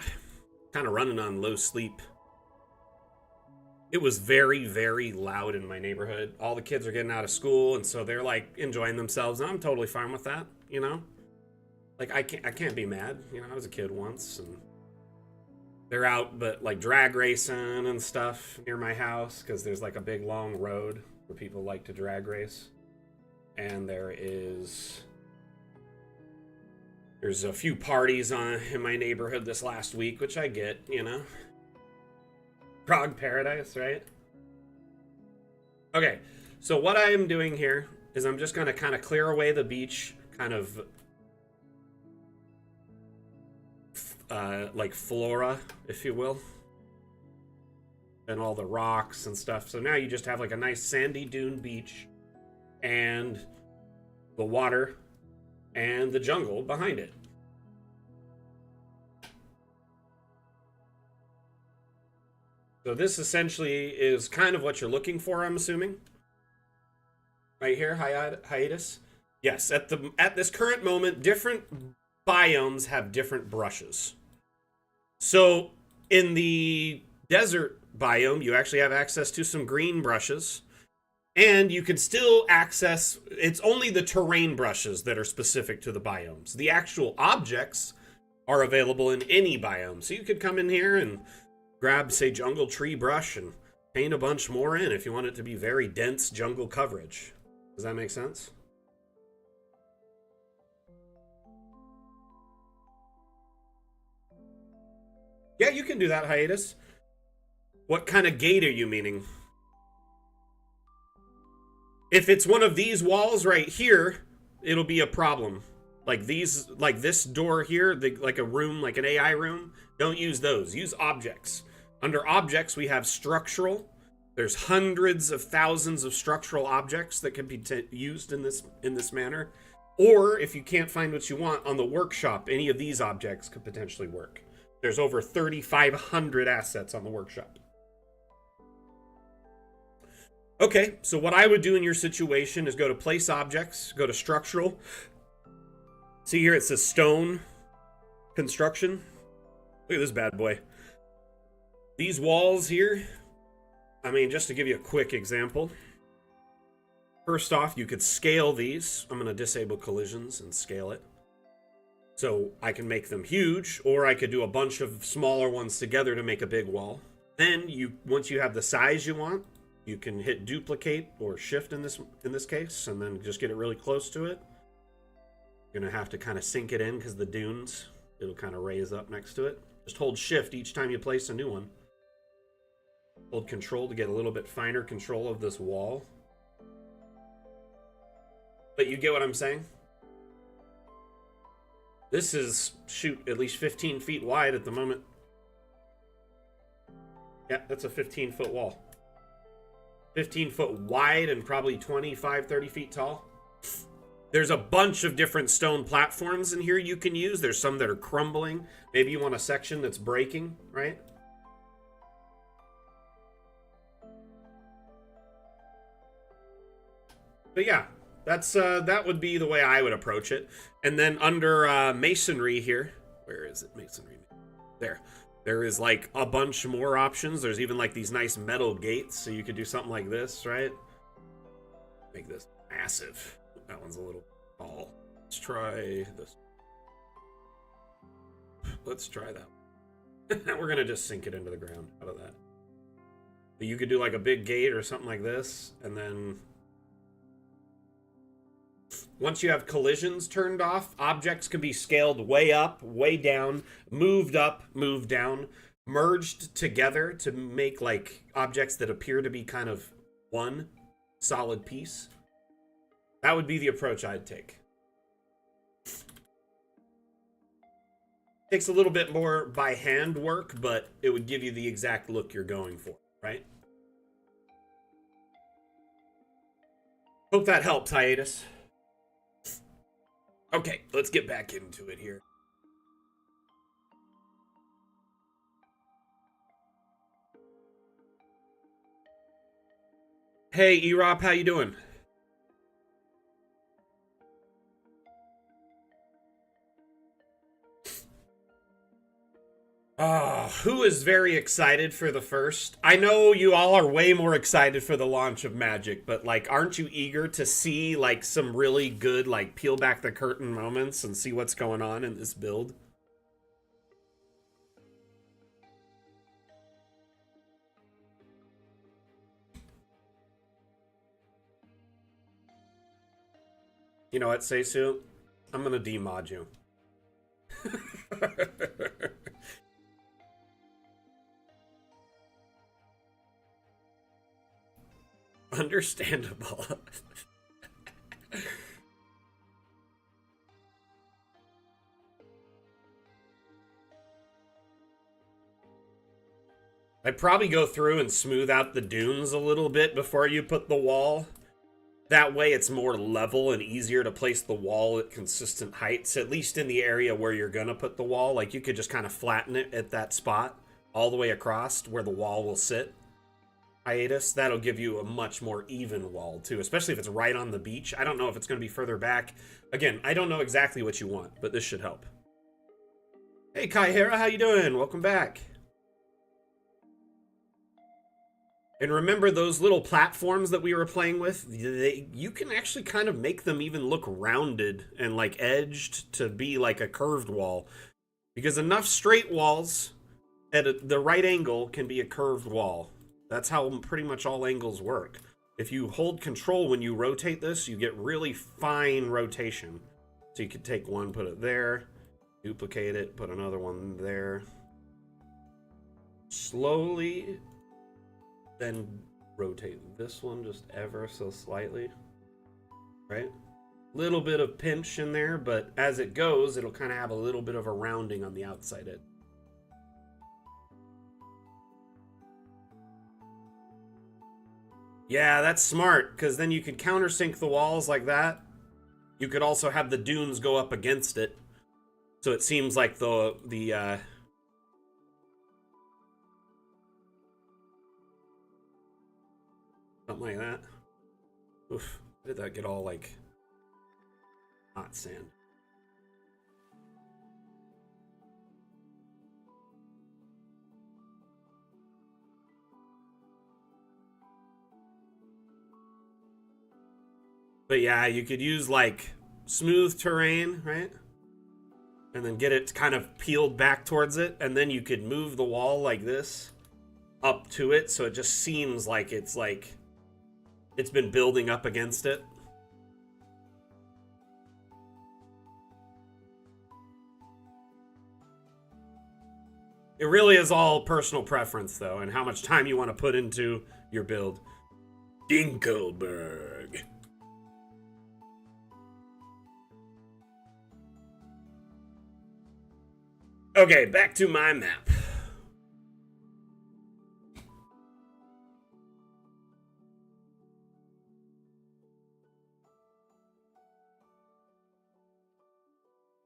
kind of running on low sleep. It was very, very loud in my neighborhood. All the kids are getting out of school, and so they're, like, enjoying themselves, and I'm totally fine with that, you know? Like, I can't be mad. You know, I was a kid once, and they're out, but, like, drag racing and stuff near my house, because there's, like, a big, long road where people like to drag race. And there's a few parties in my neighborhood this last week, which I get, you know? Frog paradise, right? Okay, so what I am doing here is I'm just going to kind of clear away the beach, kind of like flora, if you will, and all the rocks and stuff. So now you just have like a nice sandy dune beach and the water and the jungle behind it. So this essentially is kind of what you're looking for, I'm assuming. Right here, hiatus. Yes, at this current moment, different biomes have different brushes. So in the desert biome, you actually have access to some green brushes. And you can still access, it's only the terrain brushes that are specific to the biomes. The actual objects are available in any biome. So you could come in here and grab, say, jungle tree brush and paint a bunch more in if you want it to be very dense jungle coverage. Does that make sense? Yeah, you can do that, hiatus. What kind of gate are you meaning? If it's one of these walls right here, it'll be a problem. Like these, like this door here, like a room, like an AI room. Don't use those. Use objects. Under objects, we have structural. There's hundreds of thousands of structural objects that can be used in this manner. Or if you can't find what you want on the workshop, any of these objects could potentially work. There's over 3,500 assets on the workshop. Okay, so what I would do in your situation is go to place objects, go to structural. See here it says stone construction. Look at this bad boy. These walls here, I mean, just to give you a quick example. First off, you could scale these. I'm going to disable collisions and scale it. So I can make them huge, or I could do a bunch of smaller ones together to make a big wall. Then once you have the size you want, You can hit duplicate or shift in this case, and then just get it really close to it. You're gonna have to kind of sink it in because the dunes, it'll kind of raise up next to it. Just hold shift each time you place a new one. Hold control to get a little bit finer control of this wall. But you get what I'm saying? This is, shoot, at least 15 feet wide at the moment. Yeah, that's a 15-foot wall. 15 foot wide and probably 25, 30 feet tall. There's a bunch of different stone platforms in here you can use. There's some that are crumbling. Maybe you want a section that's breaking, right? But yeah, that's that would be the way I would approach it. And then under masonry here, where is it? Masonry. There is like a bunch more options. There's even like these nice metal gates, so you could do something like this, right? Make this massive. That one's a little tall. Let's try this. Let's try that. We're gonna just sink it into the ground. Out of that. But you could do like a big gate or something like this, and then once you have collisions turned off, objects can be scaled way up, way down, moved up, moved down, merged together to make like objects that appear to be kind of one solid piece. That would be the approach I'd take. Takes a little bit more by hand work, but it would give you the exact look you're going for, right? Hope that helps, Hiatus. Okay, let's get back into it here. Hey, Erop, how you doing? Who is very excited for the first? I know you all are way more excited for the launch of Magic, but like, aren't you eager to see like some really good like peel back the curtain moments and see what's going on in this build? You know what, Seisu? I'm gonna demod you. Understandable. I'd probably go through and smooth out the dunes a little bit before you put the wall. That way it's more level and easier to place the wall at consistent heights, at least in the area where you're gonna put the wall. Like, you could just kind of flatten it at that spot all the way across where the wall will sit. Hiatus, that'll give you a much more even wall too, especially if it's right on the beach. I don't know if it's going to be further back. Again, I don't know exactly what you want, but this should help. Hey Kai Hera, how you doing? Welcome back. And remember those little platforms that we were playing with? You can actually kind of make them even look rounded and like edged to be like a curved wall. Because enough straight walls at the right angle can be a curved wall. That's how pretty much all angles work. If you hold control when you rotate this, you get really fine rotation. So you could take one, put it there, duplicate it, put another one there. Slowly, then rotate this one just ever so slightly. Right? Little bit of pinch in there, but as it goes, it'll kind of have a little bit of a rounding on the outside edge. Yeah, that's smart, because then you could countersink the walls like that. You could also have the dunes go up against it. So it seems like the something like that. Oof, how did that get all, like, hot sand? But yeah, you could use like smooth terrain, right? And then get it kind of peeled back towards it, and then you could move the wall like this. up to it, so it just seems like it's been building up against it. It really is all personal preference, though, and how much time you want to put into your build. Dinkelberg. Okay, back to my map.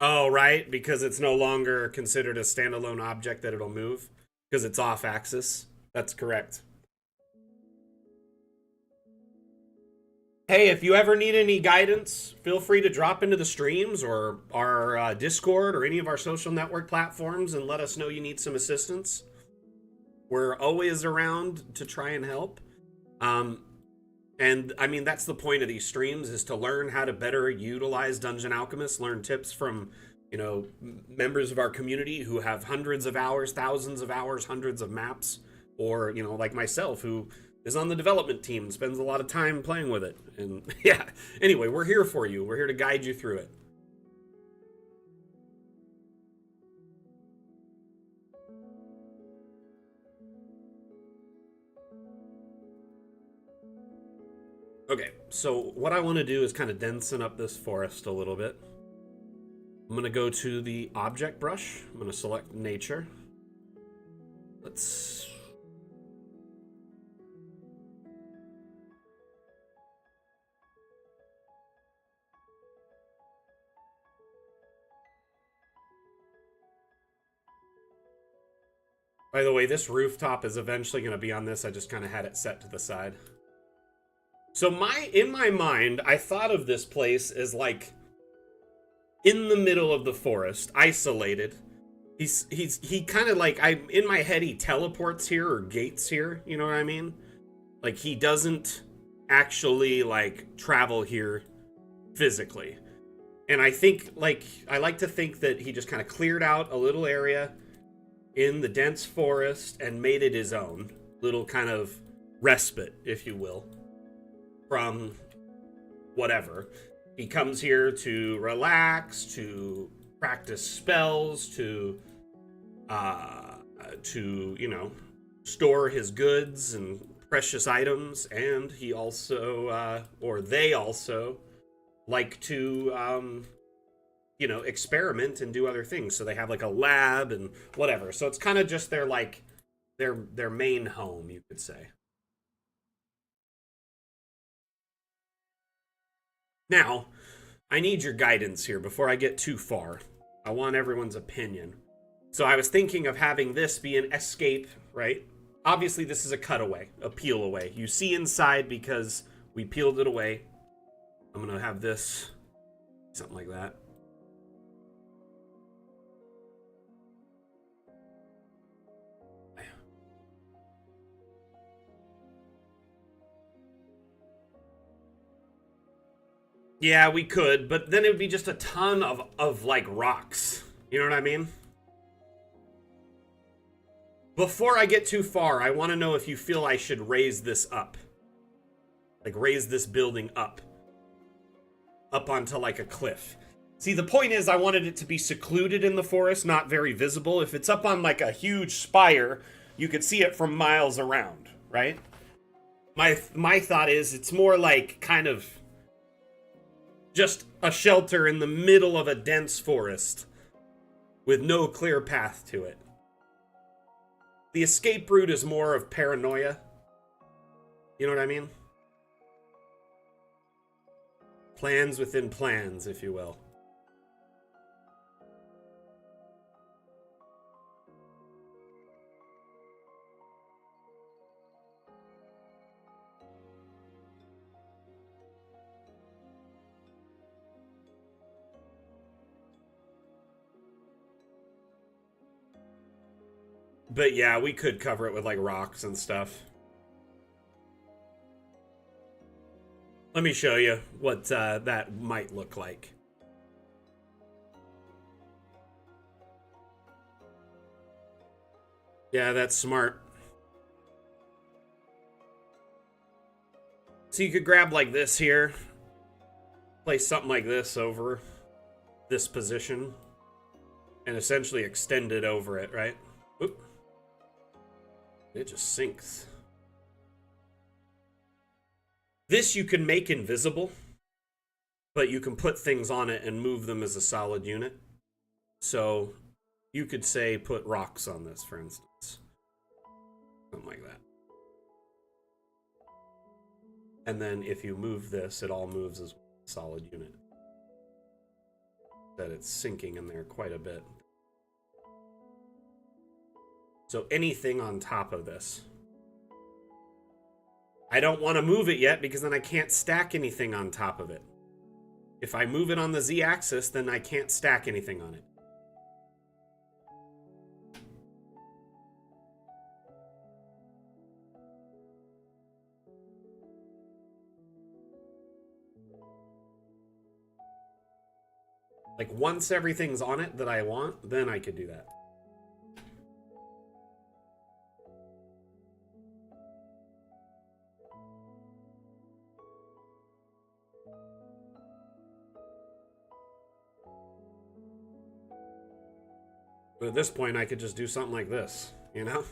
Oh, right, because it's no longer considered a standalone object that it'll move, because it's off axis. That's correct. Hey, if you ever need any guidance, feel free to drop into the streams or our Discord or any of our social network platforms and let us know you need some assistance. We're always around to try and help. And I mean, that's the point of these streams, is to learn how to better utilize Dungeon Alchemist, learn tips from, members of our community who have hundreds of hours, thousands of hours, hundreds of maps, or, like myself, who is on the development team, spends a lot of time playing with it. And yeah, anyway, we're here for you. We're here to guide you through it. Okay, so what I want to do is kind of densen up this forest a little bit. I'm going to go to the object brush. I'm going to select nature. Let's... By the way, this rooftop is eventually going to be on this. I just kind of had it set to the side. So in my mind, I thought of this place as like in the middle of the forest, isolated. He kind of like, in my head, he teleports here or gates here. You know what I mean? Like, he doesn't actually like travel here physically. And I think, like, I like to think that he just kind of cleared out a little area in the dense forest and made it his own little kind of respite, if you will, from whatever. He comes here to relax, to practice spells, to store his goods and precious items, and he also, or they also, like to, experiment and do other things. So they have like a lab and whatever. So it's kind of just their main home, you could say. Now, I need your guidance here before I get too far. I want everyone's opinion. So I was thinking of having this be an escape, right? Obviously, this is a cutaway, a peel away. You see inside because we peeled it away. I'm going to have this, something like that. Yeah, we could, but then it would be just a ton of like rocks. You know what I mean? Before I get too far, I want to know if you feel I should raise this up. Like, raise this building up. Up onto like a cliff. See, the point is I wanted it to be secluded in the forest, not very visible. If it's up on like a huge spire, you could see it from miles around, right? My thought is it's more like kind of just a shelter in the middle of a dense forest with no clear path to it. The escape route is more of paranoia. You know what I mean? Plans within plans, if you will. But yeah, we could cover it with like rocks and stuff. Let me show you what that might look like. Yeah, that's smart. So you could grab like this here, place something like this over this position, and essentially extend it over it, right? Oop. It just sinks. This you can make invisible, but you can put things on it and move them as a solid unit. So you could say put rocks on this, for instance. Something like that. And then if you move this, it all moves as a solid unit. That it's sinking in there quite a bit. So anything on top of this. I don't want to move it yet because then I can't stack anything on top of it. If I move it on the Z-axis, then I can't stack anything on it. Like, once everything's on it that I want, then I could do that. But at this point, I could just do something like this, you know?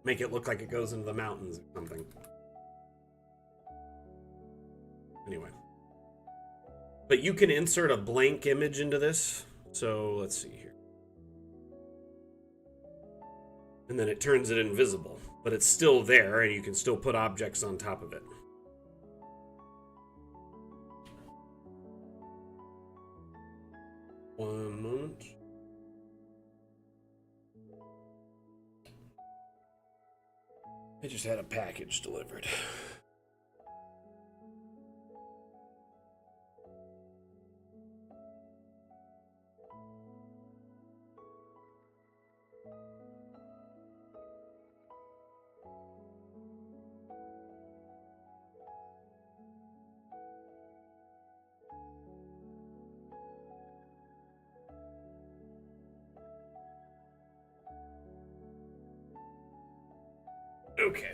Make it look like it goes into the mountains or something. Anyway. But you can insert a blank image into this. So let's see here. And then it turns it invisible. But it's still there, and you can still put objects on top of it. One moment. I just had a package delivered. Okay.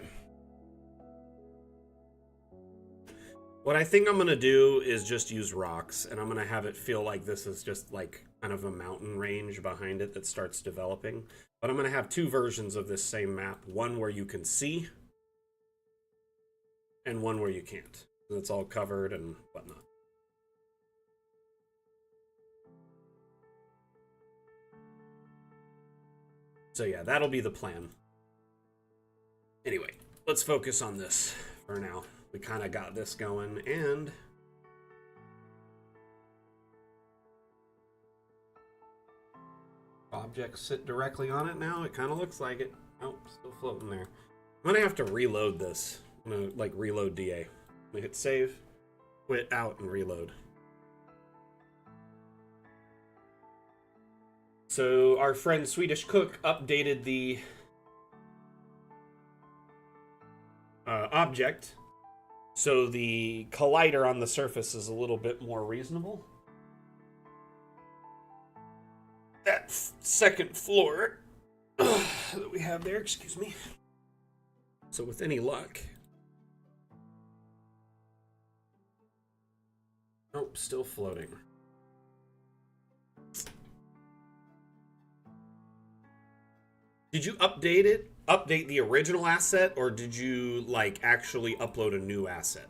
What I think I'm going to do is just use rocks, and I'm going to have it feel like this is just like kind of a mountain range behind it that starts developing. But I'm going to have two versions of this same map. One where you can see, and one where you can't. And it's all covered and whatnot. So yeah, that'll be the plan. Anyway, let's focus on this for now. We kind of got this going, and objects sit directly on it now. It kind of looks like it. Oh, still floating there. I'm gonna have to reload this. I'm gonna like reload DA. I'm gonna hit save, quit out, and reload. So our friend Swedish Cook updated the object, so the collider on the surface is a little bit more reasonable. That second floor that we have there, excuse me. So with any luck. Oh, still floating. Did you update it? Update the original asset, or did you like actually upload a new asset?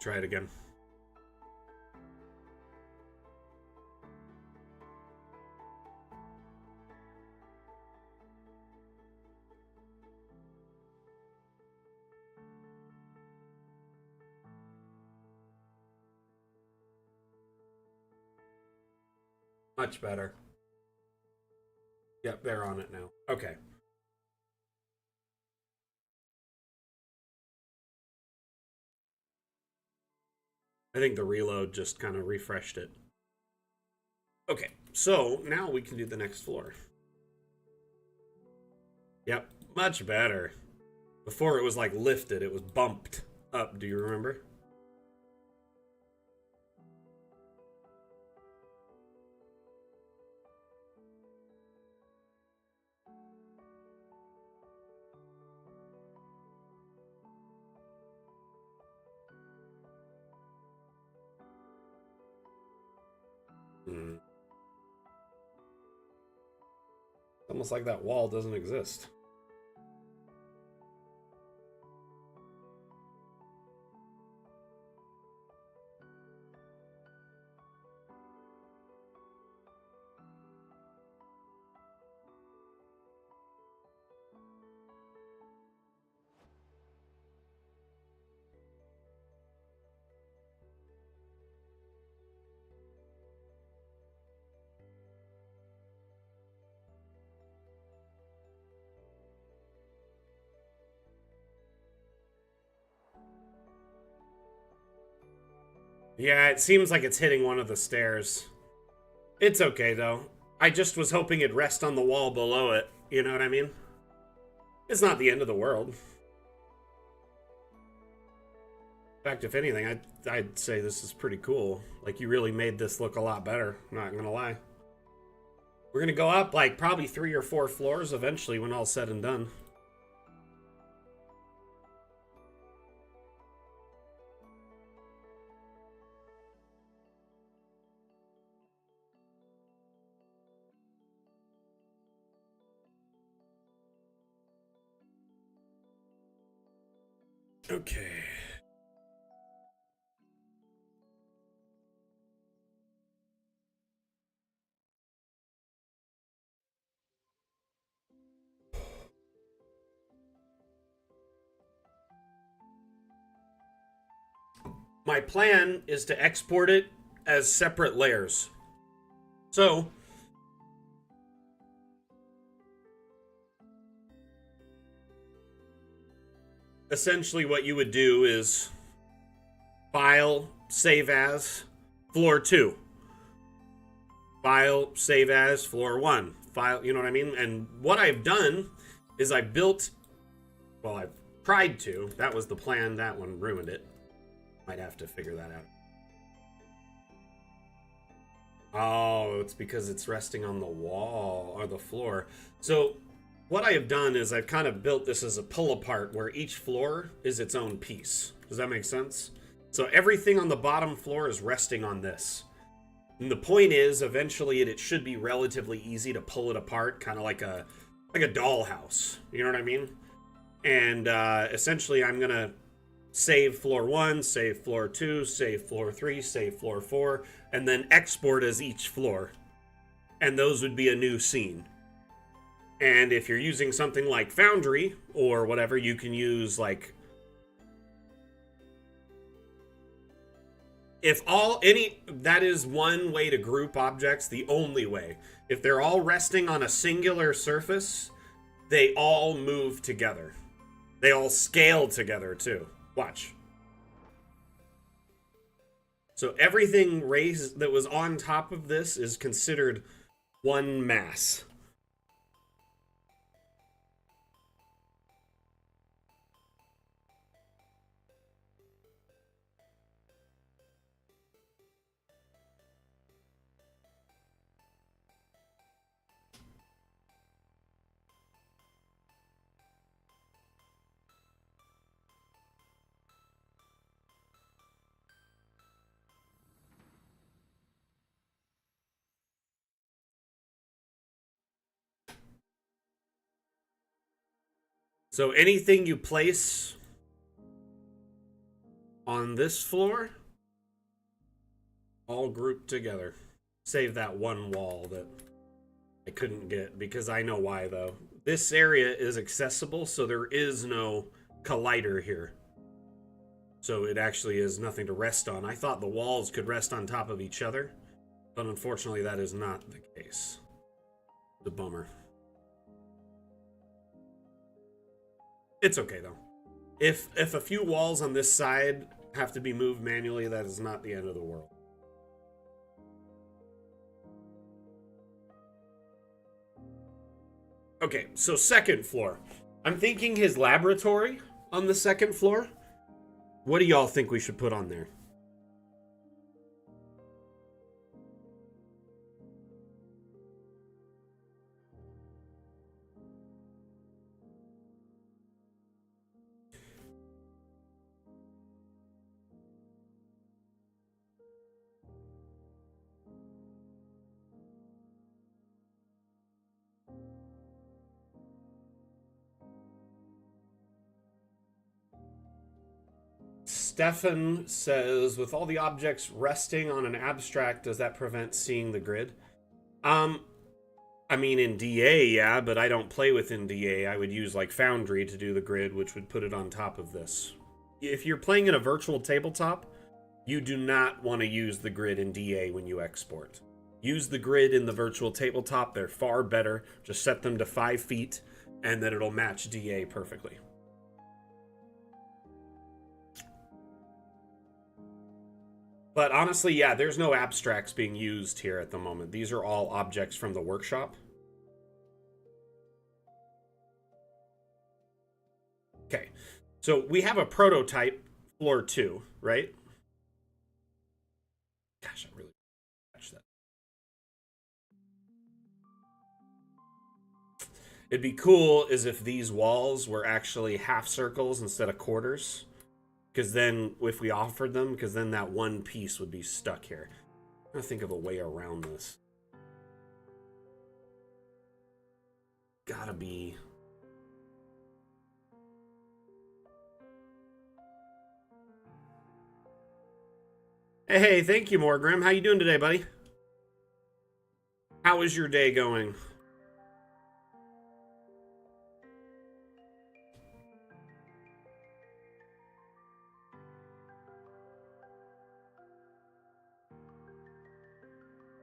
Try it again. Much better. Yep, they're on it now. Okay. I think the reload just kind of refreshed it. Okay, so now we can do the next floor. Yep, much better. Before it was like lifted, it was bumped up. Do you remember? Hmm. Almost like that wall doesn't exist. Yeah, it seems like it's hitting one of the stairs. It's okay, though. I just was hoping it'd rest on the wall below it. You know what I mean? It's not the end of the world. In fact, if anything, I'd say this is pretty cool. Like, you really made this look a lot better. Not gonna lie. We're gonna go up, like, probably 3 or 4 floors eventually when all's said and done. Okay. My plan is to export it as separate layers. So, essentially what you would do is file, save as, floor 2. File, save as, floor 1. File, you know what I mean? And what I've done is I built, well, I've tried to. That was the plan. That one ruined it. Might have to figure that out. Oh, it's because it's resting on the wall or the floor. So what I have done is I've kind of built this as a pull apart where each floor is its own piece. Does that make sense? So everything on the bottom floor is resting on this. And the point is, eventually it should be relatively easy to pull it apart, kind of like a dollhouse. You know what I mean? And essentially I'm gonna save floor 1, save floor 2, save floor 3, save floor 4, and then export as each floor. And those would be a new scene. And if you're using something like Foundry or whatever, you can use like that is one way to group objects, the only way. If they're all resting on a singular surface, they all move together. They all scale together too. Watch. So everything raised that was on top of this is considered one mass. So anything you place on this floor, all grouped together. Save that one wall that I couldn't get, because I know why, though. This area is accessible, so there is no collider here. So it actually is nothing to rest on. I thought the walls could rest on top of each other, but unfortunately that is not the case. The bummer. It's okay, though. If a few walls on this side have to be moved manually, that is not the end of the world. Okay, so second floor. I'm thinking his laboratory on the second floor. What do y'all think we should put on there? Stefan says, with all the objects resting on an abstract, does that prevent seeing the grid? Um, I mean, in DA, yeah, but I don't play within DA. I would use like Foundry to do the grid, which would put it on top of this. If you're playing in a virtual tabletop, you do not want to use the grid in DA when you export. Use the grid in the virtual tabletop. They're far better. Just set them to 5 feet, and then it'll match DA perfectly. But honestly, yeah, there's no abstracts being used here at the moment. These are all objects from the workshop. Okay, so we have a prototype, floor 2, right? Gosh, I really catch that. It'd be cool is if these walls were actually half circles instead of quarters. Because then, if we offered them, because then that one piece would be stuck here. I'm going to think of a way around this. Gotta be... Hey, thank you, Morgrim. How you doing today, buddy? How is your day going?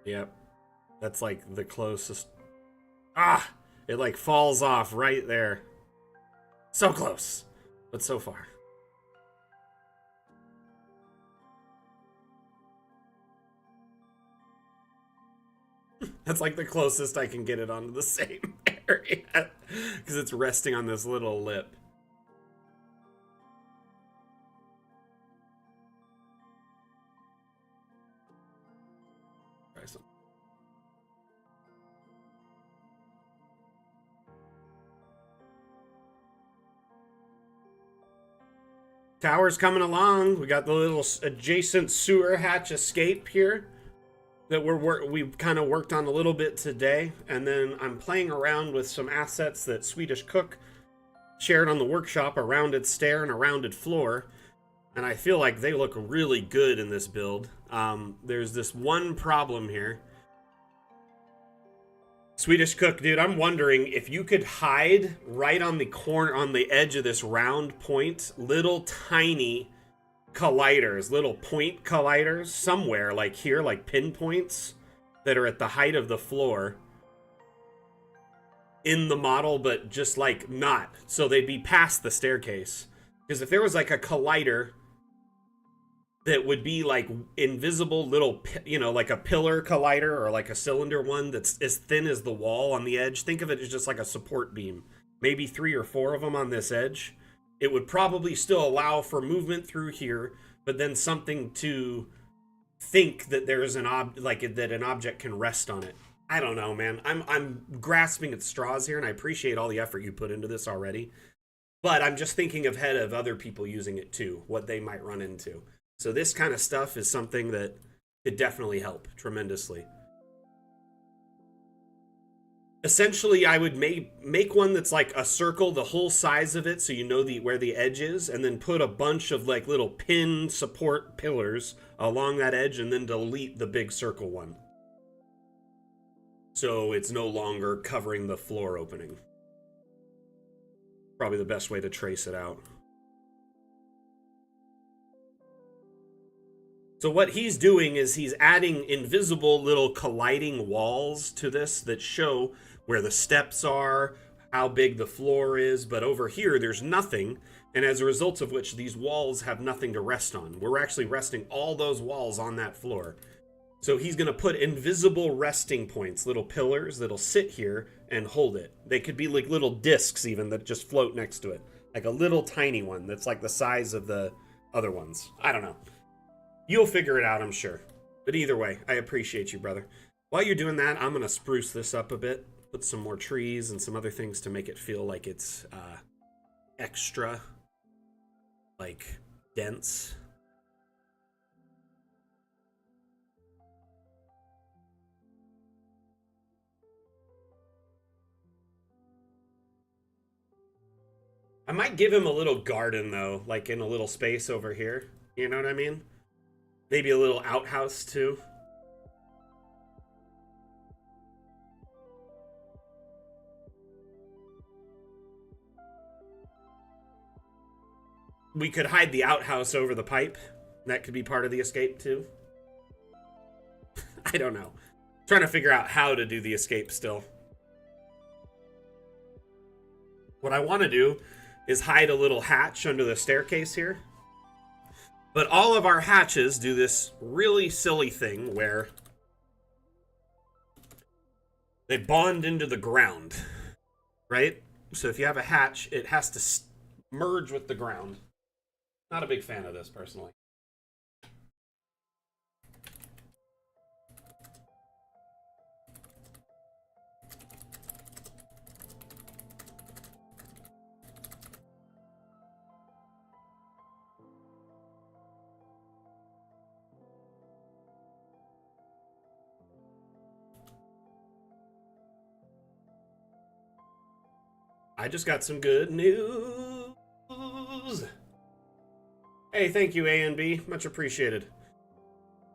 Yep. That's like the closest. Ah! It like falls off right there. So close, but so far. That's like the closest I can get it onto the same area. Because it's resting on this little lip. Try some. Tower's coming along. We got the little adjacent sewer hatch escape here that we've kind of worked on a little bit today. And then I'm playing around with some assets that Swedish Cook shared on the workshop, a rounded stair and a rounded floor. And I feel like they look really good in this build. There's this one problem here. Swedish Cook, dude, I'm wondering if you could hide right on the corner, on the edge of this round point, little tiny colliders, little point colliders somewhere, like here, like pinpoints that are at the height of the floor in the model, but just like not. So they'd be past the staircase. Because if there was like a collider that would be like invisible little, you know, like a pillar collider or like a cylinder one that's as thin as the wall on the edge. Think of it as just like a support beam. Maybe 3 or 4 of them on this edge. It would probably still allow for movement through here, but then something to think that there's an that an object can rest on it. I don't know, man. I'm grasping at straws here, and I appreciate all the effort you put into this already. But I'm just thinking ahead of other people using it too, what they might run into. So this kind of stuff is something that could definitely help tremendously. Essentially, I would make one that's like a circle, the whole size of it, so you know where the edge is, and then put a bunch of like little pin support pillars along that edge, and then delete the big circle one. So it's no longer covering the floor opening. Probably the best way to trace it out. So what he's doing is he's adding invisible little colliding walls to this that show where the steps are, how big the floor is, but over here there's nothing, and as a result of which these walls have nothing to rest on. We're actually resting all those walls on that floor. So he's going to put invisible resting points, little pillars that'll sit here and hold it. They could be like little discs even that just float next to it. Like a little tiny one that's like the size of the other ones. I don't know. You'll figure it out, I'm sure. But either way, I appreciate you, brother. While you're doing that, I'm going to spruce this up a bit. Put some more trees and some other things to make it feel like it's extra, like, dense. I might give him a little garden, though, like in a little space over here. You know what I mean? Maybe a little outhouse, too. We could hide the outhouse over the pipe. That could be part of the escape, too. I don't know. Trying to figure out how to do the escape still. What I want to do is hide a little hatch under the staircase here. But all of our hatches do this really silly thing where they bond into the ground, right? So if you have a hatch, it has to merge with the ground. Not a big fan of this, personally. I just got some good news. Hey, thank you, A and B. Much appreciated.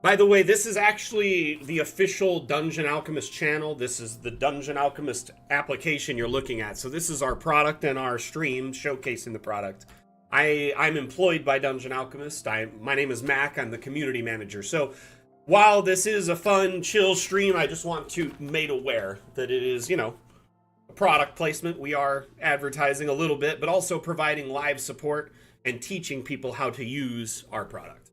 By the way, this is actually the official Dungeon Alchemist channel. This is the Dungeon Alchemist application you're looking at. So this is our product and our stream showcasing the product. I'm employed by Dungeon Alchemist. My name is Mac. I'm the community manager. So while this is a fun, chill stream, I just want to made aware that it is, you know, product placement. We are advertising a little bit, but also providing live support and teaching people how to use our product.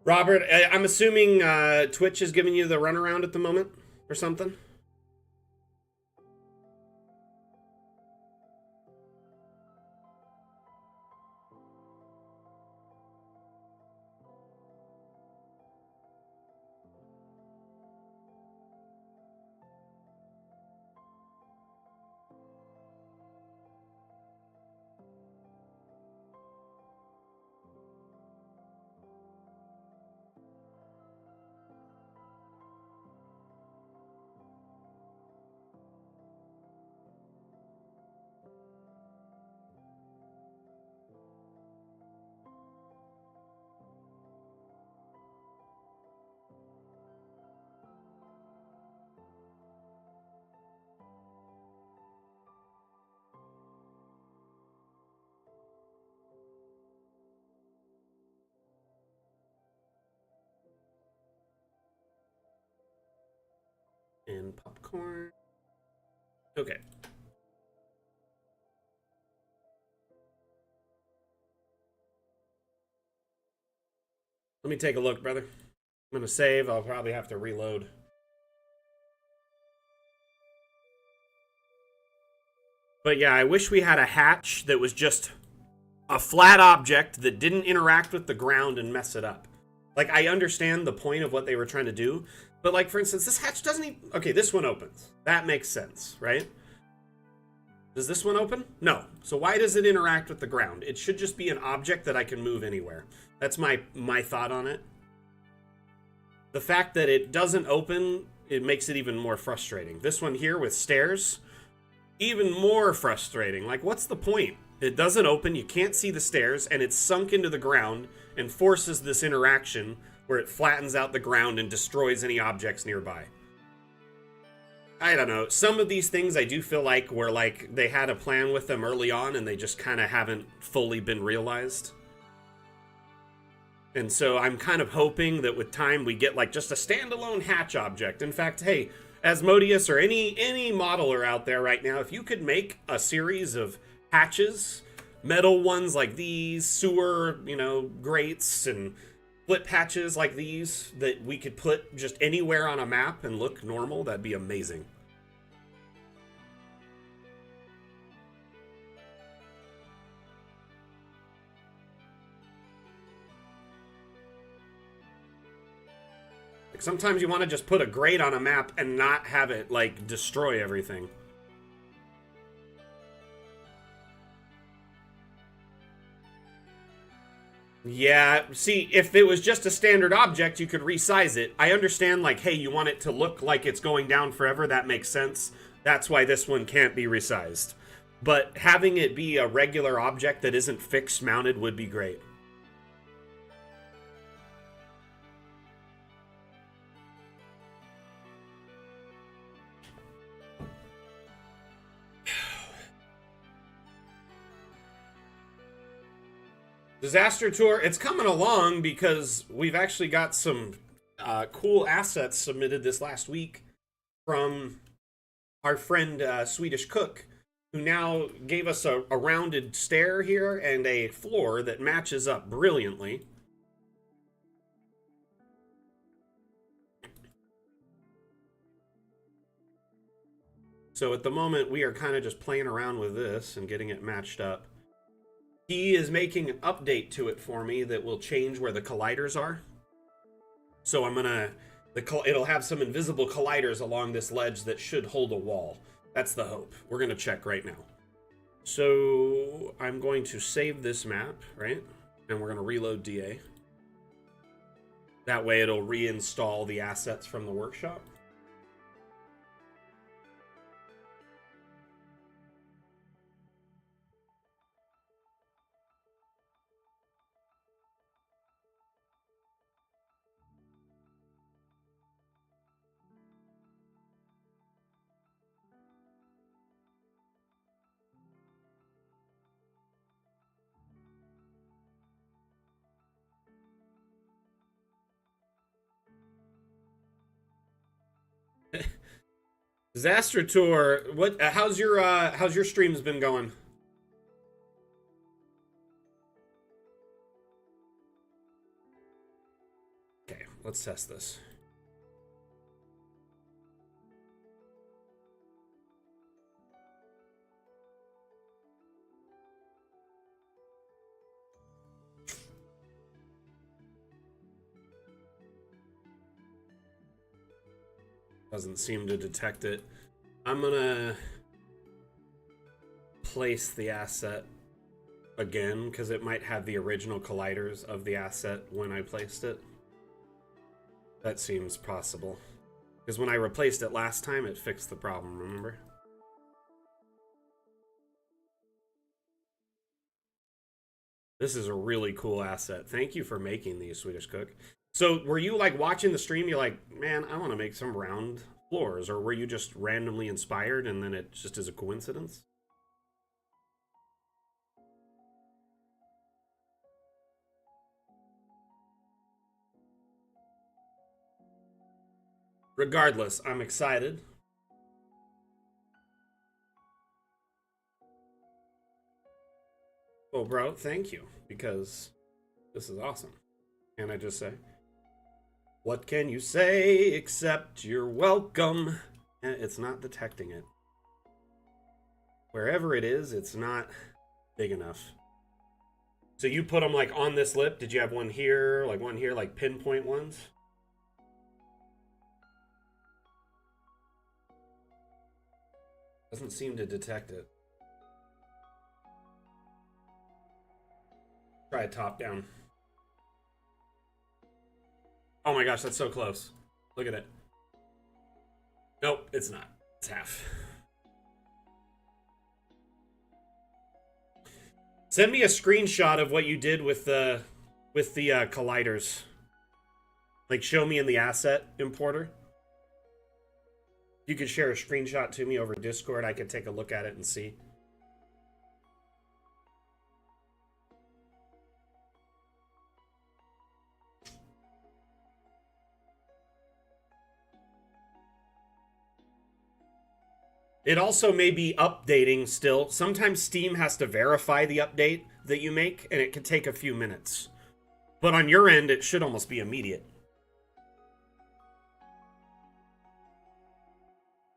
Robert, I'm assuming Twitch is giving you the runaround at the moment or something? And popcorn. Okay. Let me take a look, brother. I'm gonna save. I'll probably have to reload. But yeah, I wish we had a hatch that was just a flat object that didn't interact with the ground and mess it up. Like, I understand the point of what they were trying to do, but like, for instance, this hatch doesn't even... Okay, this one opens. That makes sense, right? Does this one open? No. So why does it interact with the ground? It should just be an object that I can move anywhere. That's my thought on it. The fact that it doesn't open, it makes it even more frustrating. This one here with stairs, even more frustrating. Like, what's the point? It doesn't open, you can't see the stairs, and it's sunk into the ground and forces this interaction where it flattens out the ground and destroys any objects nearby. I don't know. Some of these things I do feel like were like they had a plan with them early on and they just kind of haven't fully been realized. And so I'm kind of hoping that with time we get like just a standalone hatch object. In fact, hey, Asmodeus or any modeler out there right now, if you could make a series of hatches, metal ones like these, sewer, grates and flip hatches like these that we could put just anywhere on a map and look normal, that'd be amazing. Like sometimes you want to just put a grate on a map and not have it like destroy everything. Yeah, see, if it was just a standard object, you could resize it. I understand, like, hey, you want it to look like it's going down forever. That makes sense. That's why this one can't be resized. But having it be a regular object that isn't fixed mounted would be great. Disaster Tour, it's coming along because we've actually got some cool assets submitted this last week from our friend Swedish Cook, who now gave us a rounded stair here and a floor that matches up brilliantly. So at the moment, we are kind of just playing around with this and getting it matched up. He is making an update to it for me that will change where the colliders are. So I'm gonna, it'll have some invisible colliders along this ledge that should hold a wall. That's the hope. We're gonna check right now. So I'm going to save this map, right? And we're gonna reload DA. That way it'll reinstall the assets from the workshop. Disaster Tour. What? How's your streams been going? Okay, let's test this. Doesn't seem to detect it. I'm gonna place the asset again because it might have the original colliders of the asset when I placed it. That seems possible. Because when I replaced it last time, it fixed the problem, remember? This is a really cool asset. Thank you for making these, Swedish Cook. So were you like watching the stream, you're like, man, I want to make some round floors? Or were you just randomly inspired and then it just is a coincidence? Regardless, I'm excited. Oh, bro, thank you, because this is awesome. Can I just say? What can you say except you're welcome? And it's not detecting it. Wherever it is, it's not big enough. So you put them like on this lip. Did you have one here, like pinpoint ones? Doesn't seem to detect it. Try a top down. Oh my gosh, that's so close. Look at it. Nope, it's not. It's half. Send me a screenshot of what you did with the colliders. Like, show me in the asset importer. You could share a screenshot to me over Discord. I could take a look at it and see. It also may be updating still. Sometimes Steam has to verify the update that you make, and it can take a few minutes. But on your end, it should almost be immediate.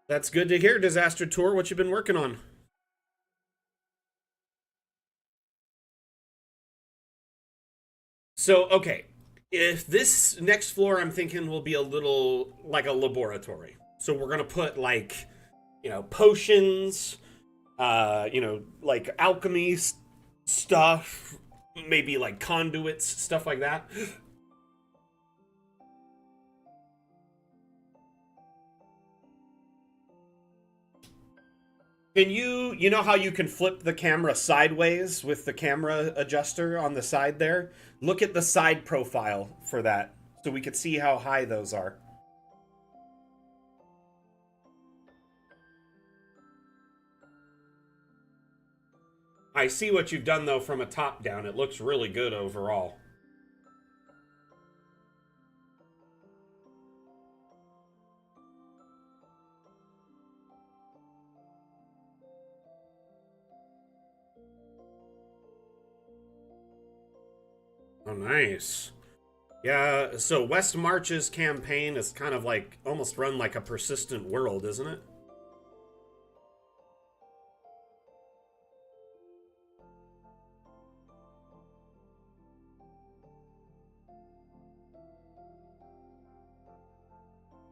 That's good to hear, Disaster Tour. What you been working on? So, okay. If this next floor I'm thinking will be a little like a laboratory. So we're gonna put like, potions, like alchemy stuff, maybe like conduits, stuff like that. Can you know how you can flip the camera sideways with the camera adjuster on the side there? Look at the side profile for that so we could see how high those are. I see what you've done though from a top down. It looks really good overall. Oh, nice. Yeah, so West March's campaign is kind of like almost run like a persistent world, isn't it?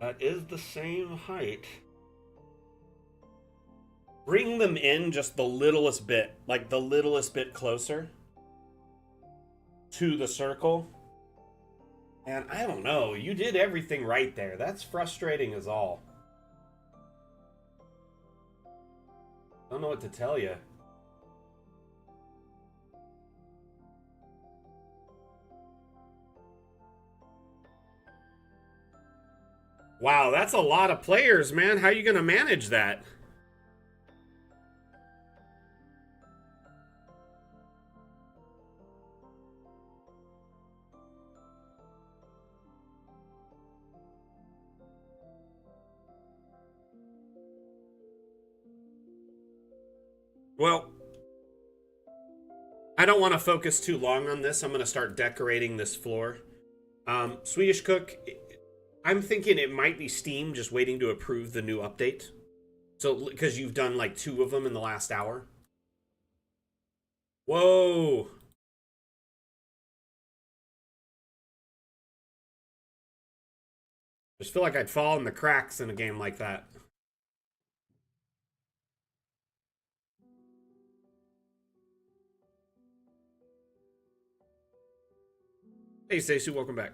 That is the same height. Bring them in just the littlest bit, like the littlest bit closer to the circle. And I don't know, you did everything right there. That's frustrating as all. I don't know what to tell you. Wow, that's a lot of players, man. How are you going to manage that? Well, I don't want to focus too long on this. I'm going to start decorating this floor. Swedish Cook, I'm thinking it might be Steam just waiting to approve the new update. So, because you've done like two of them in the last hour. Whoa. I just feel like I'd fall in the cracks in a game like that. Hey, Stacey, welcome back.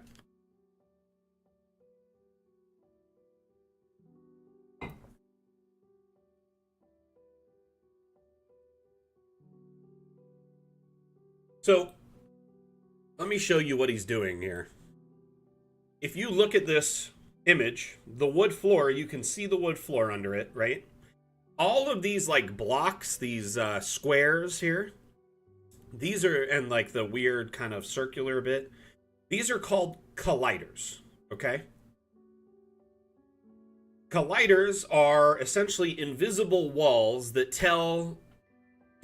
So, let me show you what he's doing here. If you look at this image, the wood floor, you can see the wood floor under it, right? All of these like blocks, these squares here, these are, and like the weird kind of circular bit, these are called colliders, okay? Colliders are essentially invisible walls that tell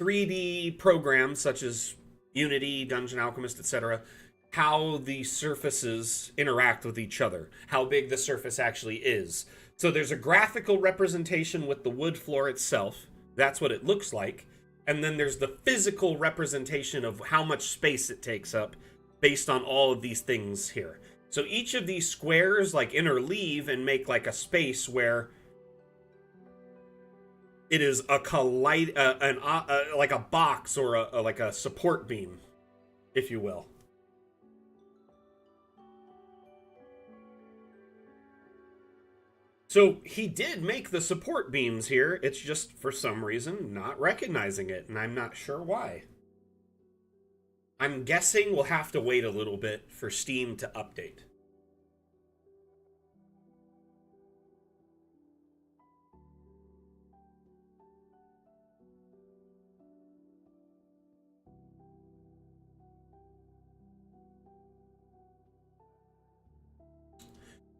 3D programs such as Unity, Dungeon Alchemist, etc., how the surfaces interact with each other, how big the surface actually is. So there's a graphical representation with the wood floor itself. That's what it looks like. And then there's the physical representation of how much space it takes up based on all of these things here. So each of these squares like interleave and make like a space where it is a collide, like a box or like a support beam, if you will. So he did make the support beams here. It's just for some reason not recognizing it, and I'm not sure why. I'm guessing we'll have to wait a little bit for Steam to update.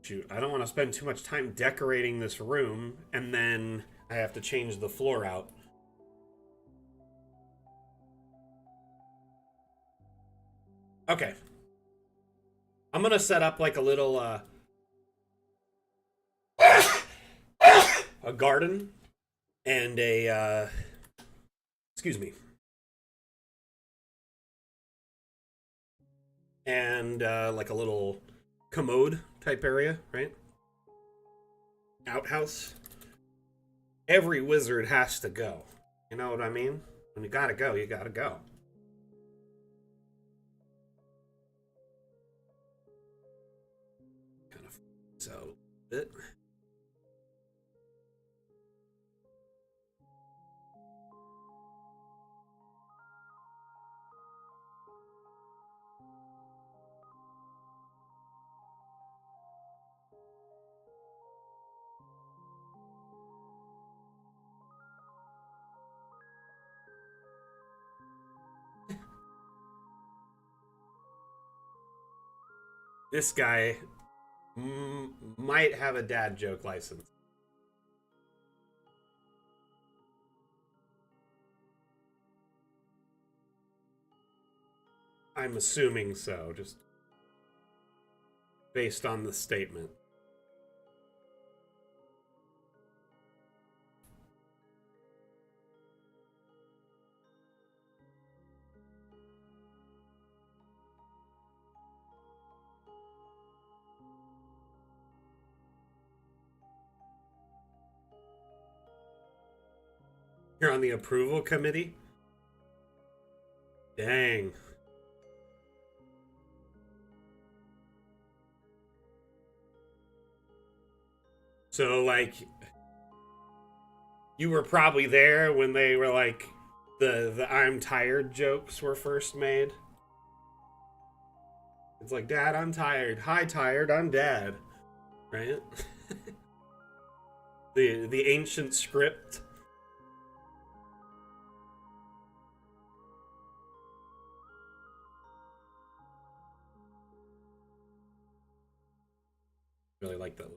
Shoot, I don't want to spend too much time decorating this room and then I have to change the floor out. Okay. I'm gonna set up like a little a garden and a excuse me. And like a little commode type area, right? Outhouse. Every wizard has to go. You know what I mean? When you gotta go, you gotta go. Kind of so a bit. This guy might have a dad joke license. I'm assuming so, just based on the statement. You're on the approval committee? Dang. So, like, you were probably there when they were like, the I'm tired jokes were first made. It's like, Dad, I'm tired. Hi, tired, I'm Dad. Right? the ancient script. Really like that.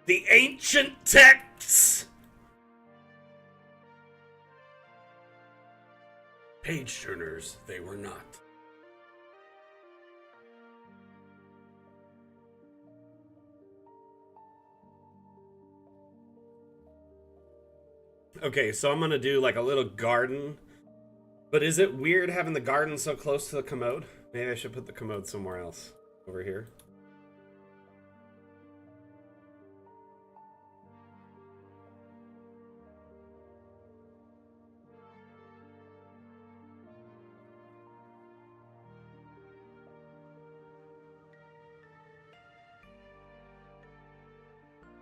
The ancient texts. Page turners, they were not. Okay, so I'm gonna do like a little garden. But is it weird having the garden so close to the commode? Maybe I should put the commode somewhere else. Over here.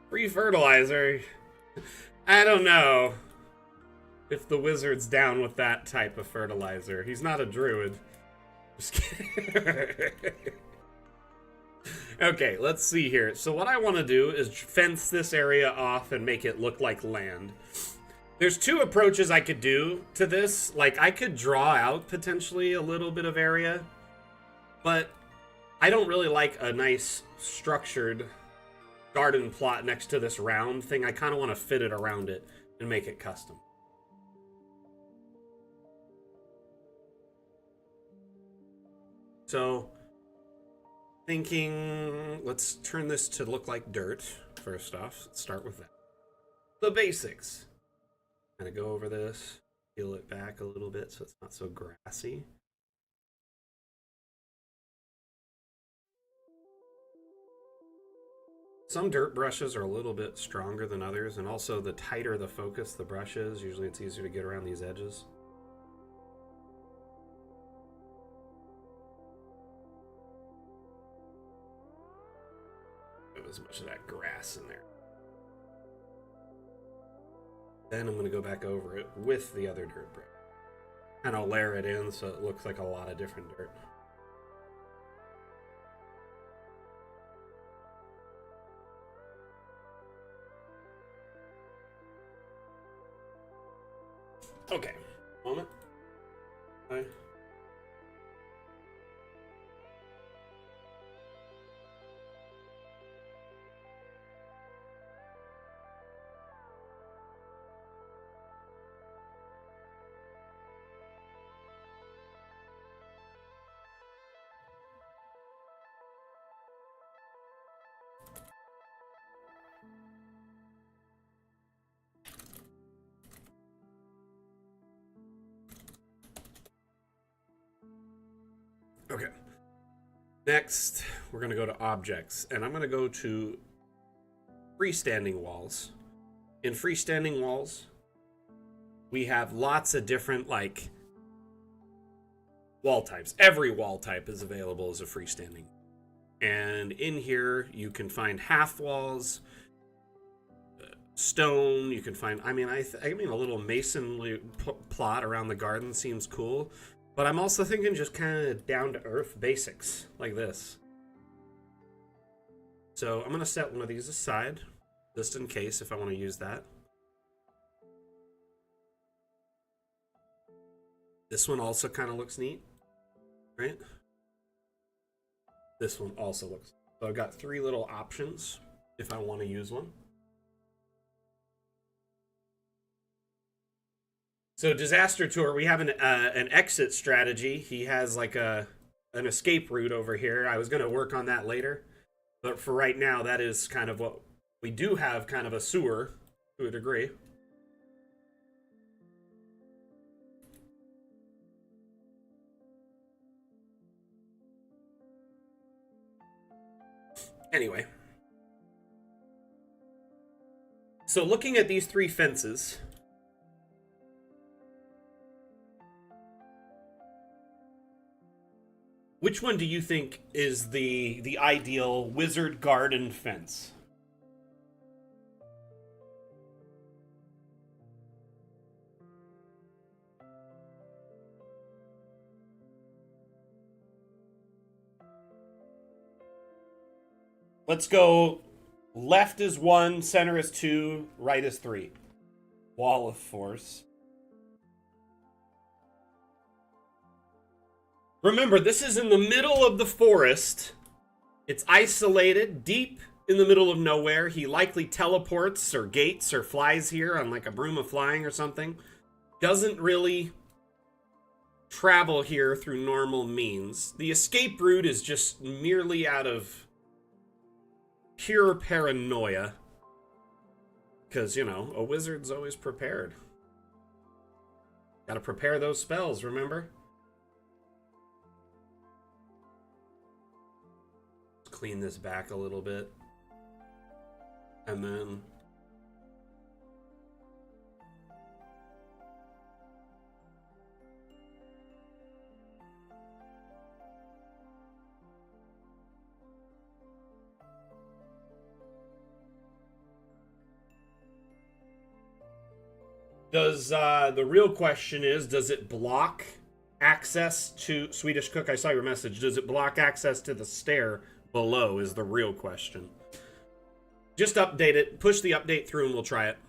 Free fertilizer. I don't know if the wizard's down with that type of fertilizer. He's not a druid. Just kidding. Okay, let's see here. So what I want to do is fence this area off and make it look like land. There's two approaches I could do to this. Like, I could draw out potentially a little bit of area, but I don't really like a nice structured garden plot next to this round thing. I kind of want to fit it around it and make it custom. So, thinking, let's turn this to look like dirt, first off. Let's start with that. The basics. Kind of go over this, peel it back a little bit so it's not so grassy. Some dirt brushes are a little bit stronger than others, and also the tighter the focus the brush is, usually it's easier to get around these edges. Put as much of that grass in there. Then I'm going to go back over it with the other dirt brick. Kind of layer it in so it looks like a lot of different dirt. Okay, moment. Bye. Okay. Next, we're going to go to objects, and I'm going to go to freestanding walls. In freestanding walls, we have lots of different, like, wall types. Every wall type is available as a freestanding. And in here, you can find half walls, stone. You can find, I mean, I mean, a little masonry plot around the garden seems cool. But I'm also thinking just kind of down-to-earth basics, like this. So I'm going to set one of these aside, just in case if I want to use that. This one also kind of looks neat, right? This one also looks... So I've got 3 little options if I want to use one. So Disaster Tour, we have an exit strategy. He has like an escape route over here. I was going to work on that later. But for right now, that is kind of what... We do have kind of a sewer, to a degree. Anyway. So looking at these 3 fences... Which one do you think is the ideal wizard garden fence? Let's go left is 1, center is 2, right is 3. Wall of force. Remember, this is in the middle of the forest. It's isolated, deep in the middle of nowhere. He likely teleports or gates or flies here on like a broom of flying or something. Doesn't really travel here through normal means. The escape route is just merely out of pure paranoia. Because, you know, a wizard's always prepared. Gotta prepare those spells, remember? Clean this back a little bit. And then... Does, the real question is, does it block access to... Swedish Cook, I saw your message. Does it block access to the stair below is the real question. Just update it. Push the update through and we'll try it.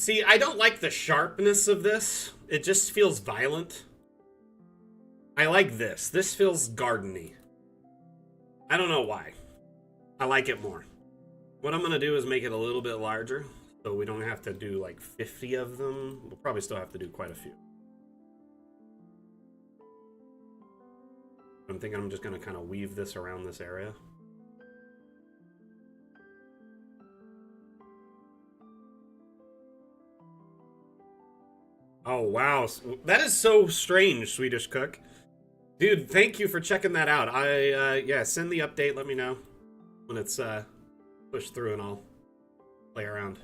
See, I don't like the sharpness of this. It just feels violent. I like this. This feels gardeny. I don't know why. I like it more. What I'm going to do is make it a little bit larger, so we don't have to do like 50 of them. We'll probably still have to do quite a few. I'm thinking I'm just going to kind of weave this around this area. Oh, wow. That is so strange, Swedish Cook. Dude, thank you for checking that out. Yeah, send the update. Let me know when it's pushed through and I'll play around.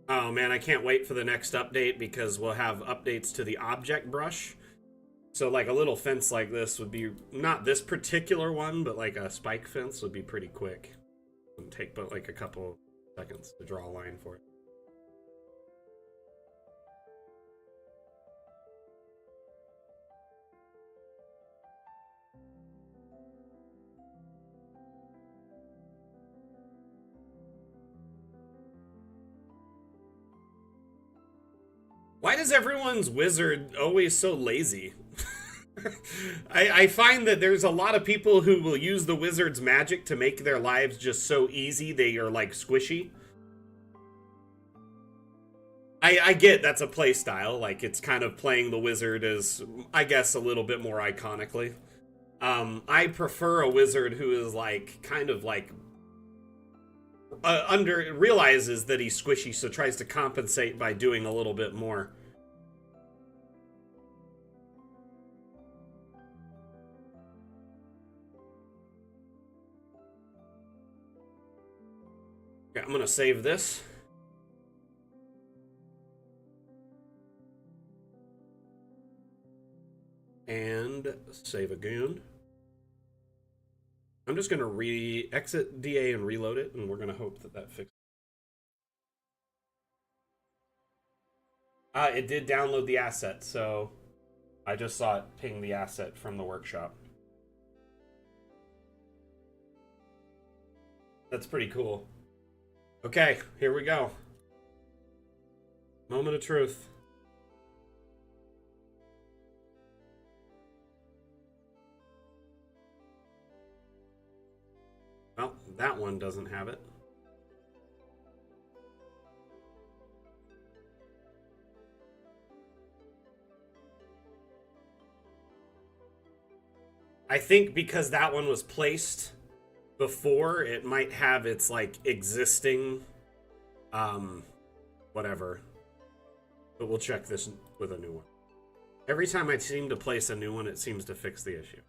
Oh man, I can't wait for the next update because we'll have updates to the object brush. So like a little fence like this would be, not this particular one, but like a spike fence would be pretty quick. It wouldn't take but like a couple seconds to draw a line for it. Why does everyone's wizard always so lazy? I find that there's a lot of people who will use the wizard's magic to make their lives just so easy they are like squishy. I get that's a play style, like it's kind of playing the wizard as, I guess, a little bit more iconically. I prefer a wizard who is like, kind of like, realizes that he's squishy, so tries to compensate by doing a little bit more. Yeah, I'm gonna save this. And save again. I'm just gonna exit DA and reload it, and we're gonna hope that that fixes. It did download the asset, so I just saw it ping the asset from the workshop. That's pretty cool. Okay, here we go. Moment of truth. Well, that one doesn't have it. I think because that one was placed before, it might have its like existing whatever. But we'll check this with a new one. Every time I seem to place a new one, it seems to fix the issue.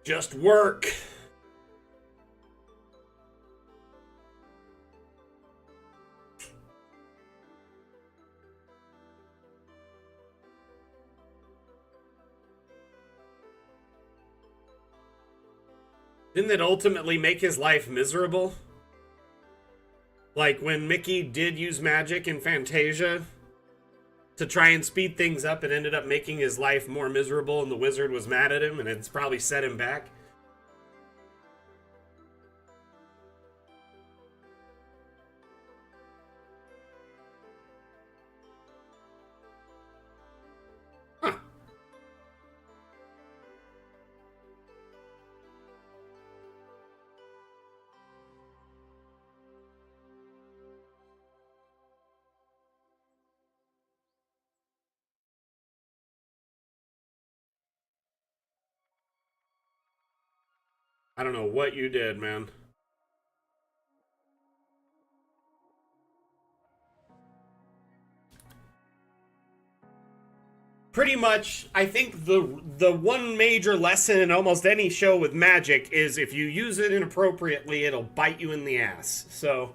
Just work. Didn't it ultimately make his life miserable? Like when Mickey did use magic in Fantasia to try and speed things up, it ended up making his life more miserable, and the wizard was mad at him, and it's probably set him back. Huh. I don't know what you did, man. Pretty much, I think the one major lesson in almost any show with magic is if you use it inappropriately, it'll bite you in the ass. So,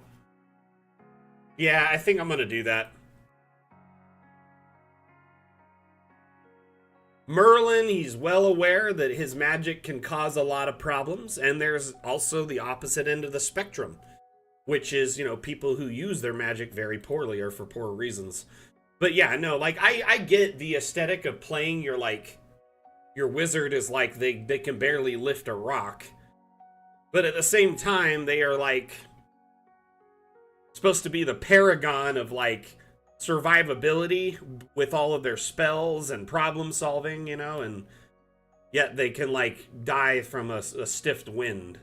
yeah, I think I'm gonna do that. Merlin, he's well aware that his magic can cause a lot of problems, and there's also the opposite end of the spectrum, which is, you know, people who use their magic very poorly or for poor reasons. But yeah, no, like I get the aesthetic of playing your like your wizard is like they can barely lift a rock. But at the same time, they are like supposed to be the paragon of like survivability with all of their spells and problem solving, you know, and yet they can like die from a stiffed wind.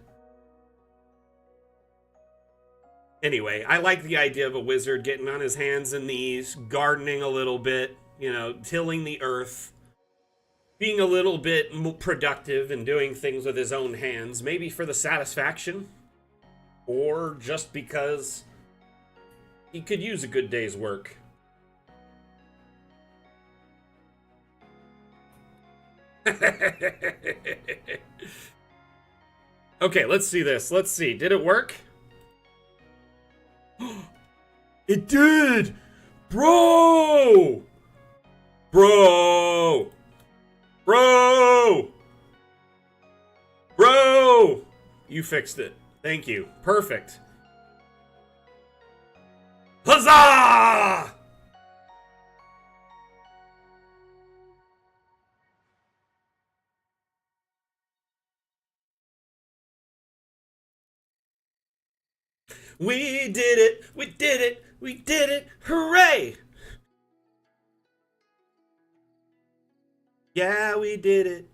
Anyway, I like the idea of a wizard getting on his hands and knees, gardening a little bit, you know, tilling the earth, being a little bit productive and doing things with his own hands, maybe for the satisfaction, or just because he could use a good day's work. Okay, let's see this. Let's see. Did it work? It did! Bro! Bro! Bro! Bro! You fixed it. Thank you. Perfect. Huzzah! We did it! We did it! We did it! Hooray! Yeah, we did it.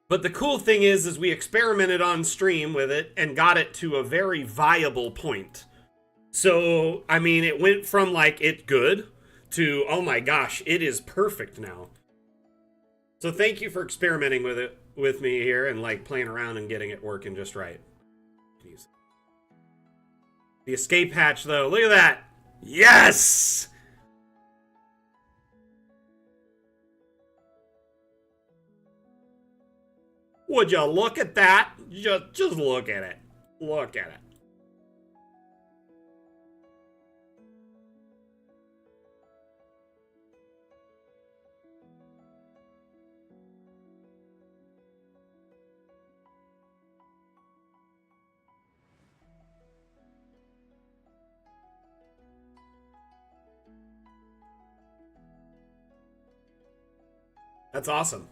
But the cool thing is we experimented on stream with it and got it to a very viable point. So, I mean, it went from like, it's good to, oh my gosh, it is perfect now. So thank you for experimenting with it with me here and like playing around and getting it working just right. Jeez. The escape hatch though, look at that. Yes! Would you look at that? Just look at it. Look at it. That's awesome.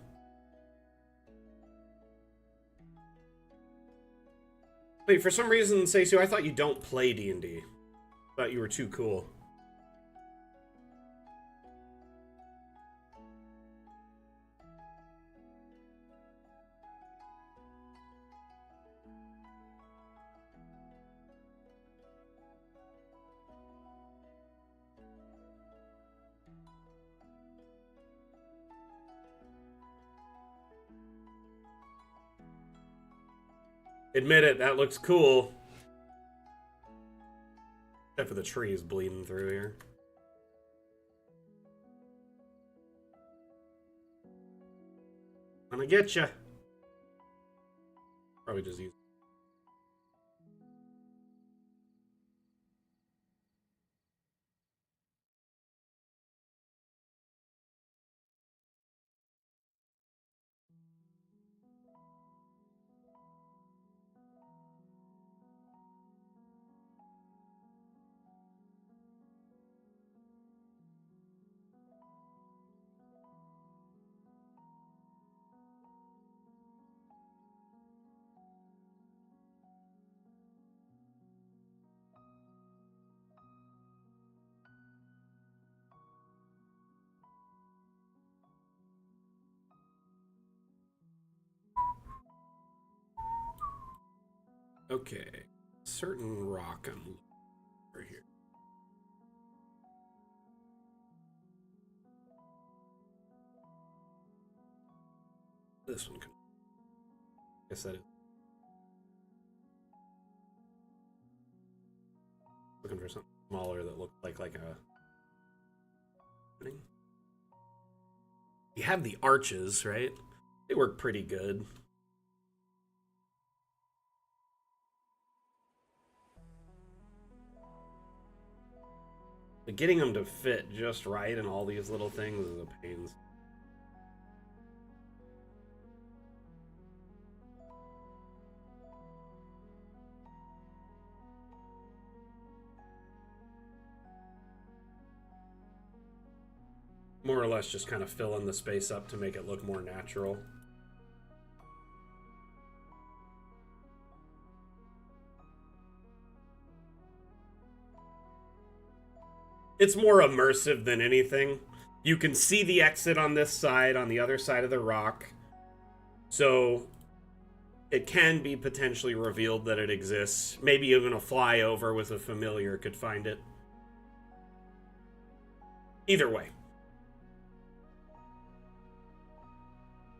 Wait, for some reason, Seisu, I thought you don't play D&D. Thought you were too cool. Admit it, that looks cool. Except for the trees bleeding through here. Gonna get you. Probably just use. Okay. Certain rock I'm looking for here. This one can. Guess that is. Looking for something smaller that looks like a. You have the arches, right? They work pretty good. But getting them to fit just right and all these little things is a pain. More or less just kind of filling the space up to make it look more natural. It's more immersive than anything. You can see the exit on this side, on the other side of the rock. So it can be potentially revealed that it exists. Maybe even a flyover with a familiar could find it. Either way.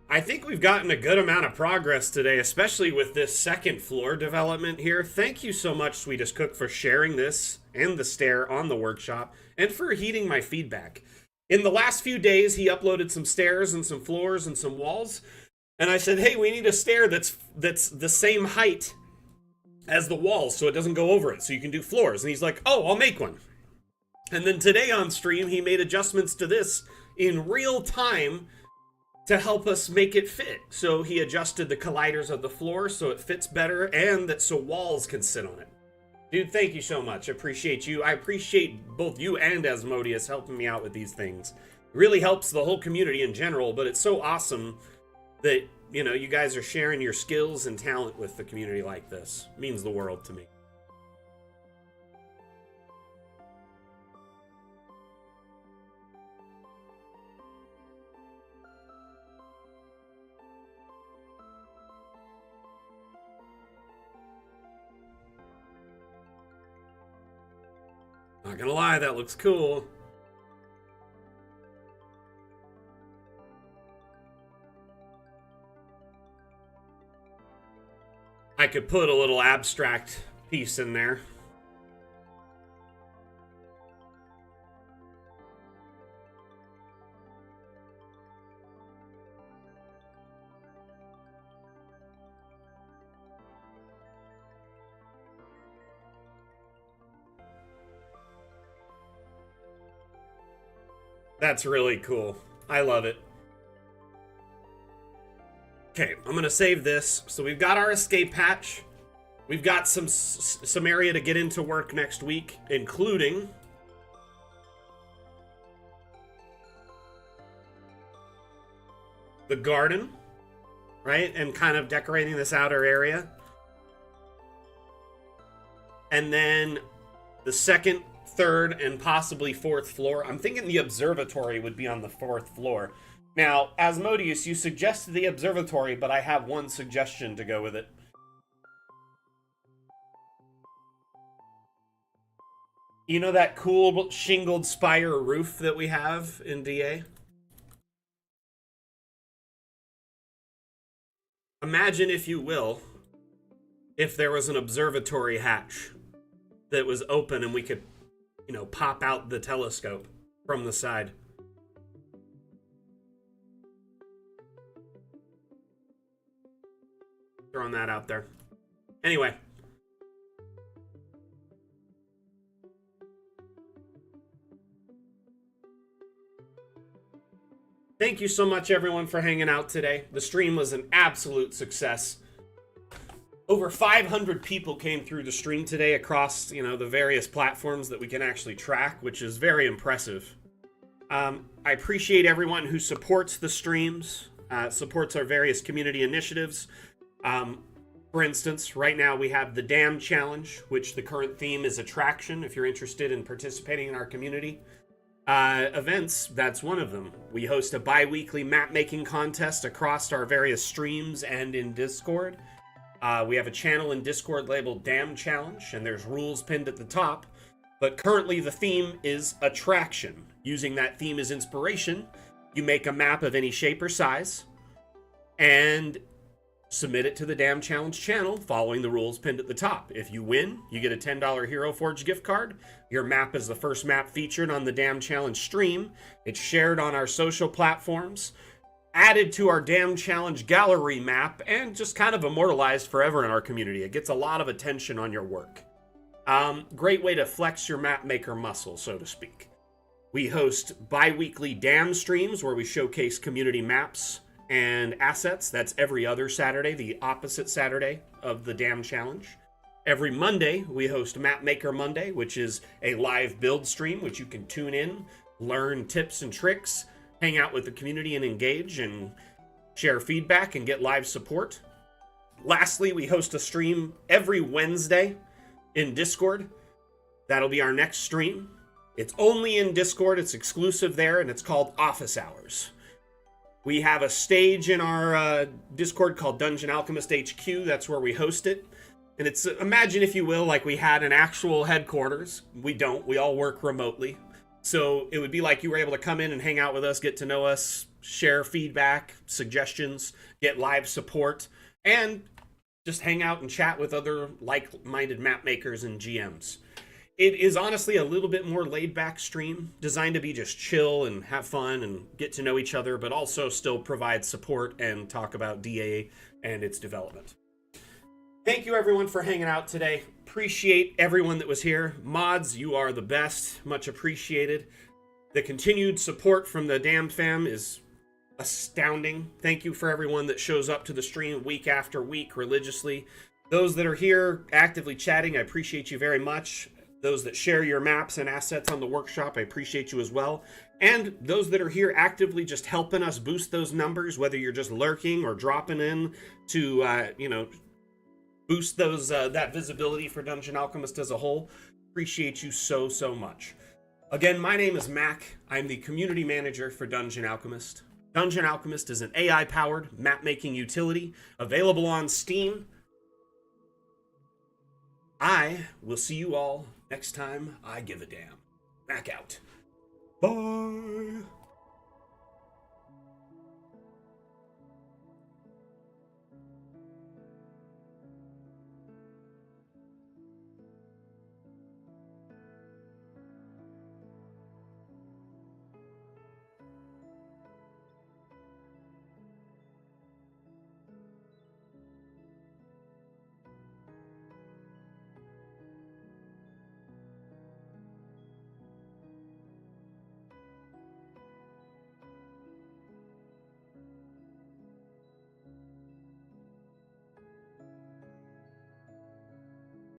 I think we've gotten a good amount of progress today, especially with this second floor development here. Thank you so much, Sweetest Cook, for sharing this and the stair on the workshop, and for heeding my feedback. In the last few days, he uploaded some stairs and some floors and some walls, and I said, hey, we need a stair that's the same height as the walls so it doesn't go over it, so you can do floors. And he's like, oh, I'll make one. And then today on stream, he made adjustments to this in real time to help us make it fit. So he adjusted the colliders of the floor so it fits better, and that so walls can sit on it. Dude, thank you so much. I appreciate you. I appreciate both you and Asmodeus helping me out with these things. It really helps the whole community in general, but it's so awesome that, you know, you guys are sharing your skills and talent with the community like this. It means the world to me. Not gonna lie, that looks cool. I could put a little abstract piece in there. That's really cool. I love it. Okay, I'm gonna save this. So we've got our escape hatch. We've got some area to get into work next week, including the garden, right? And kind of decorating this outer area. And then the second, third, and possibly fourth floor. I'm thinking the observatory would be on the fourth floor. Now, Asmodeus, you suggested the observatory, but I have one suggestion to go with it. You know that cool shingled spire roof that we have in DA? Imagine, if you will, if there was an observatory hatch that was open and we could, you know, pop out the telescope from the side. Throwing that out there. Anyway. Thank you so much, everyone, for hanging out today. The stream was an absolute success. Over 500 people came through the stream today across, you know, the various platforms that we can actually track, which is very impressive. I appreciate everyone who supports the streams, supports our various community initiatives. For instance, right now we have the Dam Challenge, which the current theme is attraction. If you're interested in participating in our community events, that's one of them. We host a bi-weekly map making contest across our various streams and in Discord. We have a channel in Discord labeled Dam Challenge, and there's rules pinned at the top. But currently the theme is attraction. Using that theme as inspiration, you make a map of any shape or size and submit it to the Dam Challenge channel following the rules pinned at the top. If you win, you get a $10 Hero Forge gift card. Your map is the first map featured on the Dam Challenge stream. It's shared on our social platforms, added to our Dam Challenge gallery map, and just kind of immortalized forever in our community. It gets a lot of attention on your work. Great way to flex your map maker muscle, so to speak. We host bi-weekly Dam streams where we showcase community maps and assets. That's every other Saturday, the opposite Saturday of the Dam Challenge. Every Monday, we host Mapmaker Monday, which is a live build stream, which you can tune in, learn tips and tricks, hang out with the community and engage and share feedback and get live support. Lastly, we host a stream every Wednesday in Discord. That'll be our next stream. It's only in Discord, it's exclusive there, and it's called Office Hours. We have a stage in our Discord called Dungeon Alchemist HQ. That's where we host it. And it's, imagine if you will, like we had an actual headquarters. We don't, we all work remotely. So it would be like you were able to come in and hang out with us, get to know us, share feedback, suggestions, get live support, and just hang out and chat with other like-minded map makers and GMs. It is honestly a little bit more laid-back stream, designed to be just chill and have fun and get to know each other, but also still provide support and talk about DA and its development. Thank you everyone for hanging out today. Appreciate everyone that was here. Mods, you are the best. Much appreciated. The continued support from the Damned fam is astounding. Thank you for everyone that shows up to the stream week after week religiously. Those that are here actively chatting, I appreciate you very much. Those that share your maps and assets on the workshop, I appreciate you as well. And those that are here actively just helping us boost those numbers, whether you're just lurking or dropping in to, boost those that visibility for Dungeon Alchemist as a whole. Appreciate you so, so much. Again, my name is Mac. I'm the community manager for Dungeon Alchemist. Dungeon Alchemist is an AI-powered map-making utility available on Steam. I will see you all next time I give a damn. Mac out. Bye.